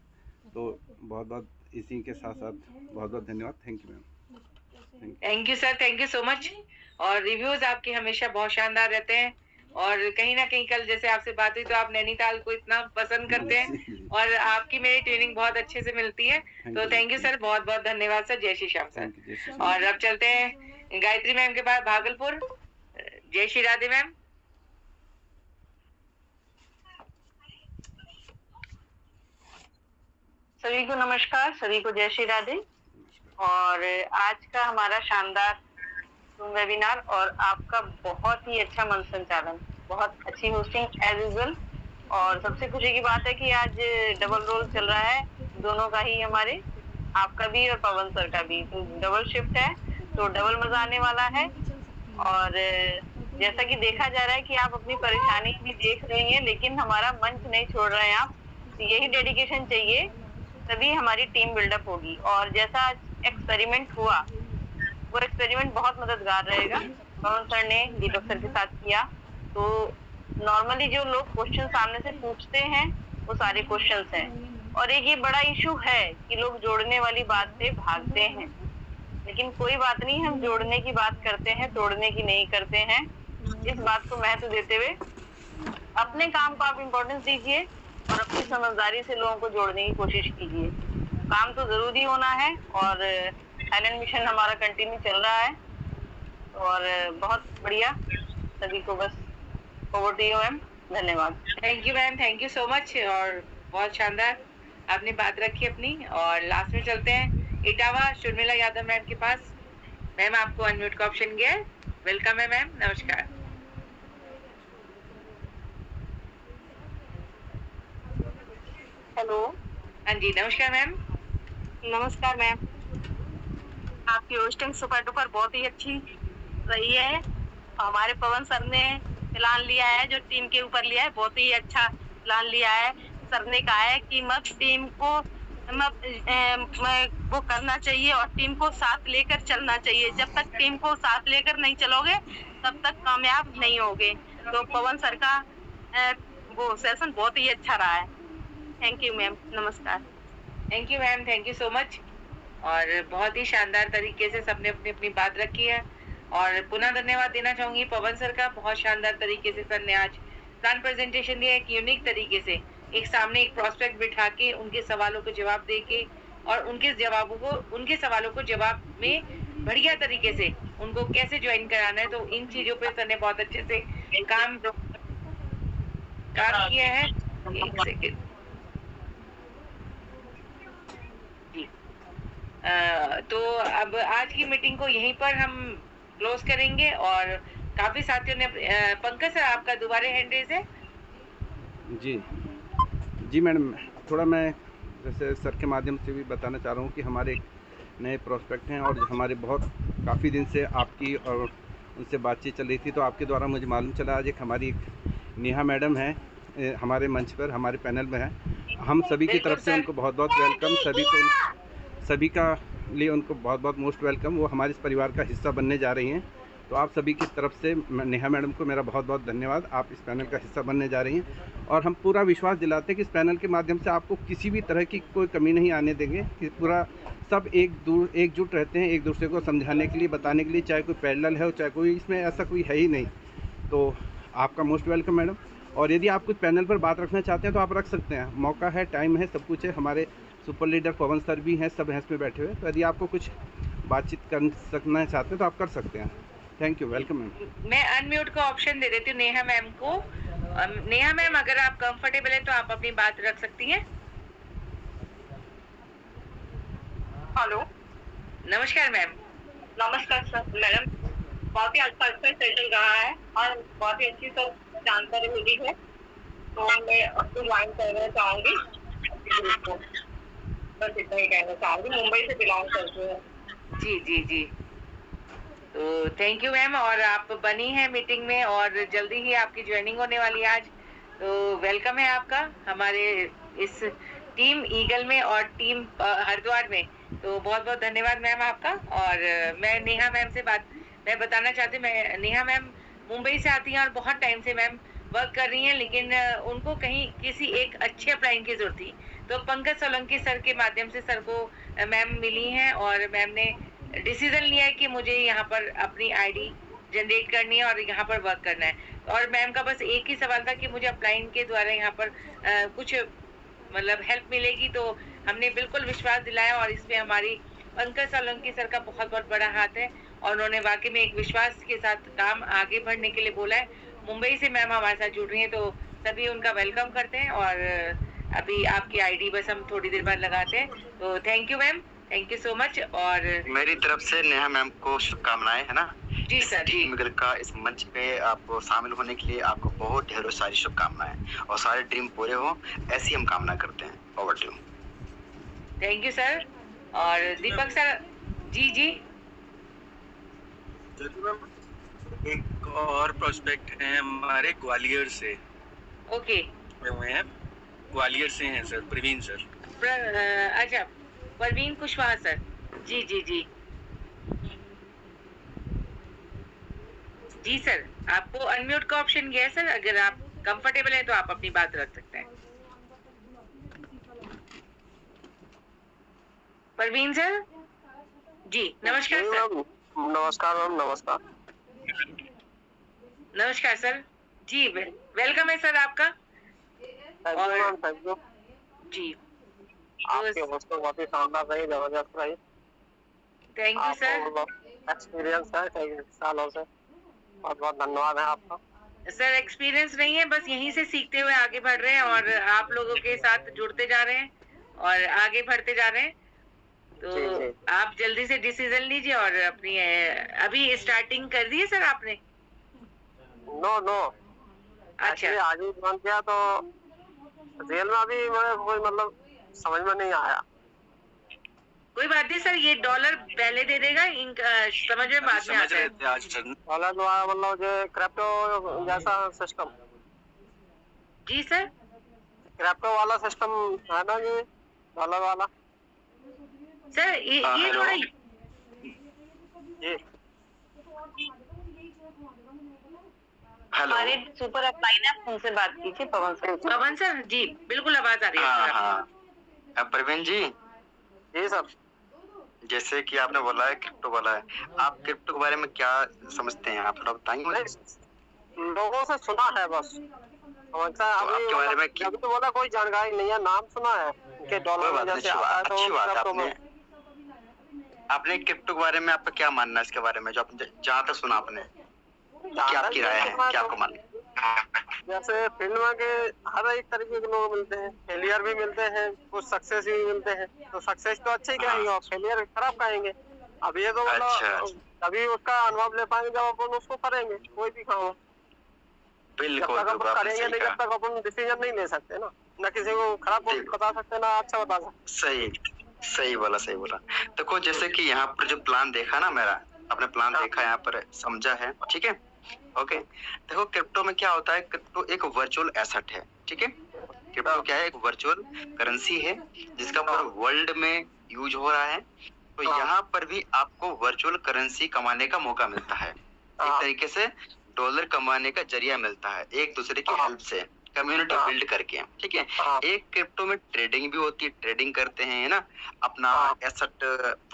तो बहुत बहुत इसी के साथ साथ बहुत बहुत धन्यवाद। Thank you ma'am. Thank you sir, thank you so much. और रिव्यूज आपके हमेशा बहुत शानदार रहते हैं, और कहीं ना कहीं कल जैसे आपसे बात हुई तो आप नैनीताल को इतना पसंद करते हैं, और आपकी मेरी ट्रेनिंग बहुत अच्छे से मिलती है। तो थैंक यू सर, बहुत बहुत धन्यवाद सर। जय श्री श्याम सर। और अब चलते हैं गायत्री मैम के पास, भागलपुर। जय श्री राधे मैम। सभी को नमस्कार, सभी को जय श्री राधे। और आज का हमारा शानदार वेबिनार और आपका बहुत ही अच्छा मंच संचालन, बहुत अच्छी होस्टिंग एज यूजुअल। और सबसे खुशी की बात है कि आज डबल रोल चल रहा है, दोनों का ही, हमारे आपका भी और पवन सर का भी, तो डबल शिफ्ट है, तो डबल मजा आने वाला है। और जैसा कि देखा जा रहा है कि आप अपनी परेशानी भी देख रही हैं, लेकिन हमारा मंच नहीं छोड़ रहे हैं आप। तो यही डेडिकेशन चाहिए, तभी हमारी टीम बिल्डअप होगी। और जैसा एक्सपेरिमेंट हुआ, वो एक्सपेरिमेंट बहुत मददगार रहेगा। पवन सर ने दीपक सर के साथ किया, तो नॉर्मली जो लोग क्वेश्चन सामने से पूछते हैं वो सारे क्वेश्चंस हैं। और एक ये बड़ा इशू है कि लोग जोड़ने वाली बात से भागते हैं, लेकिन कोई बात नहीं, हम जोड़ने की बात करते हैं, तोड़ने की नहीं करते हैं। इस बात को महत्व देते हुए अपने काम को आप इम्पोर्टेंस दीजिए और अपनी समझदारी से लोगों को जोड़ने की कोशिश कीजिए। काम तो जरूरी होना है, और थाईलैंड मिशन हमारा कंटिन्यू चल रहा है, और बहुत बढ़िया। सभी को बस ओवर टू यू मैम, धन्यवाद। Thank you ma'am, thank you so much. और बहुत शानदार आपने बात रखी अपनी। और लास्ट में चलते हैं इटावा शर्मिला यादव मैम के पास। मैम आपको अनम्यूट का ऑप्शन गया है। वेलकम है मैम, नमस्कार। हेलो। हाँ जी, नमस्कार मैम। नमस्कार मैम, आपकी होस्टिंग सुपर डुपर बहुत ही अच्छी रही है। हमारे पवन सर ने प्लान लिया है, जो टीम के ऊपर लिया है, बहुत ही अच्छा प्लान लिया है। सर ने कहा है कि मत टीम को वो करना चाहिए और टीम को साथ लेकर चलना चाहिए। जब तक टीम को साथ लेकर नहीं चलोगे तब तक कामयाब नहीं होगे। तो पवन सर का वो सेशन बहुत ही अच्छा रहा है। थैंक यू मैम, नमस्कार। Thank you ma'am, thank you so much. और बहुत ही शानदार तरीके से सबने अपनी अपनी बात रखी है। और पुनः धन्यवाद देना चाहूंगी पवन सर का। बहुत शानदार तरीके से सर ने आज प्लान प्रेजेंटेशन दिया, एक यूनिक तरीके से, एक सामने एक प्रोस्पेक्ट बिठा के उनके सवालों को जवाब दे के, और उनके सवालों को जवाब में बढ़िया तरीके से उनको कैसे ज्वाइन कराना है। तो इन चीजों पे सर ने बहुत अच्छे से काम किया है। एक सेकेंड जी। तो अब आज की मीटिंग को यहीं पर हम क्लोज करेंगे। और काफी साथियों ने पंकज सर आपका दोबारा हैंड रेज है। जी मैडम, थोड़ा मैं जैसे सर के माध्यम से भी बताना चाह रहा हूँ कि हमारे नए प्रोस्पेक्ट हैं, और हमारे बहुत काफ़ी दिन से आपकी और उनसे बातचीत चल रही थी, तो आपके द्वारा मुझे मालूम चला आज एक हमारी एक नेहा मैडम है हमारे मंच पर, हमारे पैनल में है। हम सभी की तरफ से उनको बहुत बहुत वेलकम, सभी का लिए उनको बहुत बहुत मोस्ट वेलकम। वो हमारे इस परिवार का हिस्सा बनने जा रही हैं, तो आप सभी की तरफ से नेहा मैडम को मेरा बहुत बहुत धन्यवाद। आप इस पैनल का हिस्सा बनने जा रही हैं, और हम पूरा विश्वास दिलाते हैं कि इस पैनल के माध्यम से आपको किसी भी तरह की कोई कमी नहीं आने देंगे। कि पूरा सब एकजुट रहते हैं एक दूसरे को समझाने के लिए, बताने के लिए, चाहे कोई पैरेलल है चाहे कोई, इसमें ऐसा कोई है ही नहीं। तो आपका मोस्ट वेलकम मैडम। और यदि आप कुछ पैनल पर बात रखना चाहते हैं तो आप रख सकते हैं, मौका है, टाइम है, सब कुछ है। हमारे सुपर लीडर पवन सर भी हैं, सब हैं इसमें बैठे हुए, तो यदि आपको कुछ बातचीत करना चाहते हैं तो आप कर सकते हैं। Thank you, welcome ma'am. मैं अनम्यूट का ऑप्शन दे देती हूँ नेहा मैम को। नेहा मैम, अगर आप कंफर्टेबल है तो आप अपनी बात रख सकती हैं। हेलो, नमस्कार मैम। नमस्कार सर मैडम, बहुत ही अच्छा सेशन रहा है और बहुत ही अच्छी सब जानकारी मिली है, तो मैं आपको ज्वाइन करना चाहूँगी ग्रुप को। बस इतना ही कहना चाहूँगी, मुंबई से बिलोंग करती हूँ। जी जी जी। तो थैंक यू मैम, और आप बनी हैं मीटिंग में और जल्दी ही आपकी ज्वाइनिंग होने वाली है आज, तो वेलकम है आपका हमारे इस टीम ईगल में और टीम हरिद्वार में। तो बहुत बहुत धन्यवाद मैम आपका। और मैं नेहा मैम से मैं बताना चाहती हूँ, मैं नेहा मैम मुंबई से आती हैं और बहुत टाइम से मैम वर्क कर रही हैं, लेकिन उनको कहीं किसी एक अच्छे अपलाइन की जरूरत थी, तो पंकज सोलंकी सर के माध्यम से सर को मैम मिली हैं और मैम ने डिसीजन लिया है कि मुझे यहाँ पर अपनी आईडी जनरेट करनी है और यहाँ पर वर्क करना है। और मैम का बस एक ही सवाल था कि मुझे अपलाइन के द्वारा यहाँ पर कुछ मतलब हेल्प मिलेगी, तो हमने बिल्कुल विश्वास दिलाया और इसमें हमारी पंकज सोलंकी सर का बहुत बहुत बड़ा हाथ है और उन्होंने वाकई में एक विश्वास के साथ काम आगे बढ़ने के लिए बोला है। मुंबई से मैम हमारे साथ जुड़ रही हैं, तो सभी उनका वेलकम करते हैं और अभी आपकी आईडी बस हम थोड़ी देर बाद लगाते हैं। तो thank you ma'am, thank you so much. और मेरी तरफ से नेहा मैम को शुभकामनाएं, है ना। जी सर, जी ईगल का इस मंच पे आपको शामिल होने के लिए आपको बहुत ढेरों सारी शुभकामनाएं और सारे ड्रीम पूरे हो, ऐसी हम कामना करते हैं। Over to you. Thank you sir. और दीपक सर, जी जी एक और प्रोस्पेक्ट है हमारे ग्वालियर से, ओके हुए हैं ग्वालियर से हैं सर, प्रवीण सर। अच्छा, परवीन कुशवाहा सर, जी जी जी जी सर, आपको अनम्यूट का ऑप्शन गया है सर, अगर आप कंफर्टेबल हैं तो आप अपनी बात रख सकते हैं। परवीन सर, जी नमस्कार सर। नमस्कार मैम, नमस्कार। नमस्कार सर, जी वेलकम है सर आपका। और थैंक यू जी, आपके होस्ट को बहुत ही शानदार रही, जबरदस्त रही। Thank you sir. एक्सपीरियंस है कई सालों से, बहुत बहुत धन्यवाद है आपका। सर एक्सपीरियंस नहीं है, बस यहीं से सीखते हुए आगे बढ़ रहे हैं और आप लोगों के साथ जुड़ते जा रहे हैं और आगे बढ़ते जा रहे हैं। तो जी। आप जल्दी से डिसीजन लीजिए और अपनी अभी स्टार्टिंग कर दी है सर आपने? नो अच्छा, आगे ज्वाइन किया तो रियल में अभी मैं कोई मतलब समझ में नहीं आया। कोई बात नहीं सर, ये डॉलर पहले दे देगा, समझ में बाद में आता है। डॉलर द्वारा मतलब जो क्रिप्टो जैसा सिस्टम, जी सर, क्रिप्टो वाला सिस्टम है ना ये डॉलर वाला। सर ये थोड़ा जी हेलो, हमारे सुपर अपलाइन है, उनसे बात कीजिए पवन सर। पवन सर, जी बिल्कुल आवाज आ रही है सर। हाँ प्रवीण जी, जी सर। जैसे कि आपने बोला है क्रिप्टो वाला है, आप क्रिप्टो के बारे में क्या समझते हैं, आप थोड़ा बताएंगे मुझे? लोगों से सुना है बस, तो आपके बारे में अभी तो बोला कोई जानकारी नहीं है, नाम सुना है कि डॉलर में जैसे आता है। अच्छी बात है। तो आपने क्रिप्टो के बारे में आपका क्या मानना है, इसके बारे में जो आपने जहाँ तक सुना आपने, क्या आपकी राय है, क्या आपको मानना? जैसे फील्ड में के हर एक तरीके के लोग मिलते हैं, फेलियर भी मिलते हैं, कुछ सक्सेस भी मिलते हैं। तो सक्सेस तो अच्छे ही कहेंगे और फेलियर खराब कहेंगे। अब ये तो मतलब तभी उसका अनुभव ले पाएंगे जब अपन उसको करेंगे, कोई भी काम हो। बिल्कुल, जब तक अपन करेंगे नहीं, जब तक अपन डिसीजन नहीं ले सकते ना किसी को खराब बता सकते ना अच्छा बता सकते। सही बोला। देखो जैसे कि यहाँ पर जो प्लान देखा ना मेरा, आपने प्लान देखा, यहाँ पर समझा है, ठीक है, ओके। देखो क्रिप्टो में क्या होता है, क्रिप्टो एक वर्चुअल एसेट है, ठीक है। क्रिप्टो क्या है, एक वर्चुअल करेंसी है जिसका पूरा वर्ल्ड में यूज हो रहा है। तो यहाँ पर भी आपको वर्चुअल करेंसी कमाने का मौका मिलता है, एक तरीके से डॉलर कमाने का जरिया मिलता है, एक दूसरे की हेल्प से, कम्युनिटी बिल्ड करके, ठीक है। एक क्रिप्टो में ट्रेडिंग भी होती है, ट्रेडिंग करते हैं ना, अपना एसेट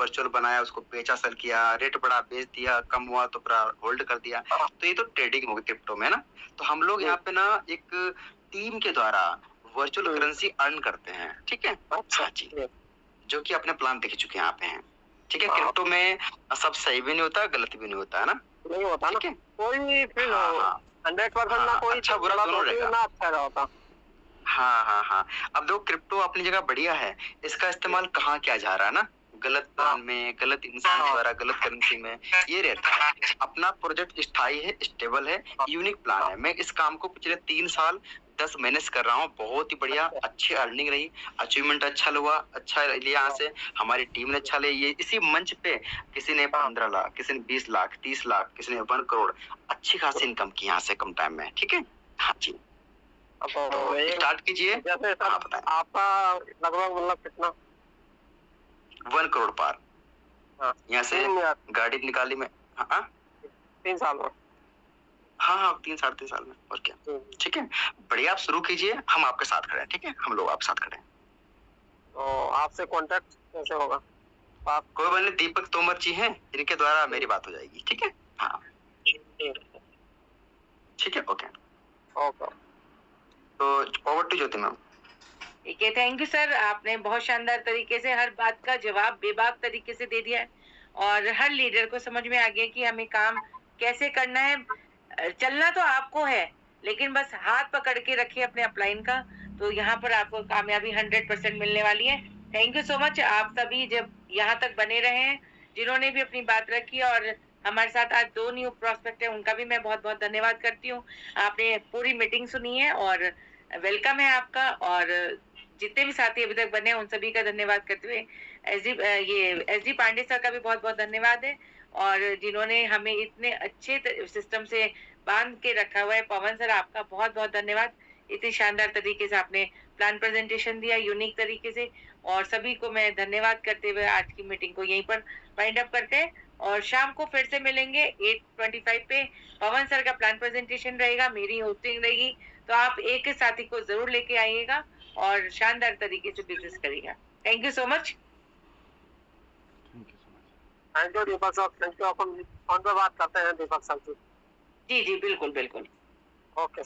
वर्चुअल बनाया, उसको बेचा, सेल किया, रेट बढ़ा, बेच दिया, कम हुआ तो पूरा होल्ड कर दिया। तो ये तो ट्रेडिंग होगी क्रिप्टो में ना। तो हम लोग यहाँ पे ना एक टीम के द्वारा वर्चुअल करेंसी अर्न करते हैं, ठीक है। अच्छा जी, जो कि अपने प्लान देख चुके हैं यहाँ पे हैं, ठीक है। क्रिप्टो में सब सही भी नहीं होता, गलत भी नहीं होता, है ना, नहीं होता ना, कोई भी फील्ड हो 100% ना कोई अच्छा बुरा दोनों रहेगा, ना अच्छा होता। हाँ। अब देखो क्रिप्टो अपनी जगह बढ़िया है, इसका इस्तेमाल कहाँ किया जा रहा है ना, गलत प्लान में, गलत इंसान द्वारा, गलत करेंसी में, ये रहता है। अपना प्रोजेक्ट स्थायी है, स्टेबल है, यूनिक प्लान है। मैं इस काम को पिछले 3 साल 10 महीने से कर रहा हूँ, बहुत ही बढ़िया, अच्छी अर्निंग रही, अचीवमेंट अच्छा हुआ, अच्छा लिया यहाँ से, हमारी टीम ने अच्छा लिया। ये इसी मंच पे किसी ने 15 लाख, किसी ने 20 लाख, 30 लाख, किसी ने 1 करोड़ अच्छी खासी इनकम की यहाँ से कम टाइम में। ठीक है, हाँ जी, अब स्टार्ट कीजिए। जैसे हाँ बताएं। आपका लगभग मतलब कितना? 1 करोड़ पार यहाँ से 3 या गाड़ी निकाली मैं। हाँ 3 साल में। हाँ 3 साढ़े 3 साल में, और क्या। ठीक है, बढ़िया, आप शुरू कीजिए, हम आपके साथ खड़े हैं। ठीक है, हम लोग आपके साथ खड़े हैं। तो आपसे कांटेक्ट कैसे होगा? आप कोई बात नहीं, दीपक तोमर जी हैं, इनके द्वारा मेरी बात हो जाएगी। ठीक है, हाँ ठीक है, ओके। तो ओवर टू ज्योति मैम। ठीक है, थैंक यू सर, आपने बहुत शानदार तरीके से हर बात का जवाब बेबाक तरीके से दे दिया है और हर लीडर को समझ में आ गया कि हमें काम कैसे करना है। चलना तो आपको है, लेकिन बस हाथ पकड़ के रखिए अपने अपलाइन का, तो यहाँ पर आपको कामयाबी 100% मिलने वाली है। थैंक यू सो मच, आप सभी जब यहाँ तक बने रहे हैं, जिन्होंने भी अपनी बात रखी और हमारे साथ आज 2 न्यू प्रोस्पेक्ट है, उनका भी मैं बहुत बहुत धन्यवाद करती हूँ। आपने पूरी मीटिंग सुनी है और वेलकम है आपका, और जितने भी साथी अभी तक बने हैं उन सभी का धन्यवाद करते हुए एस डी पांडे सर का भी बहुत बहुत धन्यवाद है, और जिन्होंने हमें इतने अच्छे सिस्टम से बांध के रखा हुआ है। पवन सर, आपका बहुत बहुत धन्यवाद, इतनी शानदार तरीके से आपने प्लान प्रेजेंटेशन दिया, यूनिक तरीके से। और सभी को मैं धन्यवाद करते हुए आज की मीटिंग को यहीं पर वाइंड अप करते हैं, और शाम को फिर से मिलेंगे 8:25 पे। पवन सर का प्लान प्रेजेंटेशन रहेगा, मेरी होस्टिंग रहेगी, तो आप एक साथी को जरूर लेके आइएगा और शानदार तरीके से बिजनेस करेगा। Thank you so much. Thank you Deepak sir, thank you. Upon phone पे बात करते हैं दीपक सर जी। जी जी बिल्कुल बिल्कुल। ओके।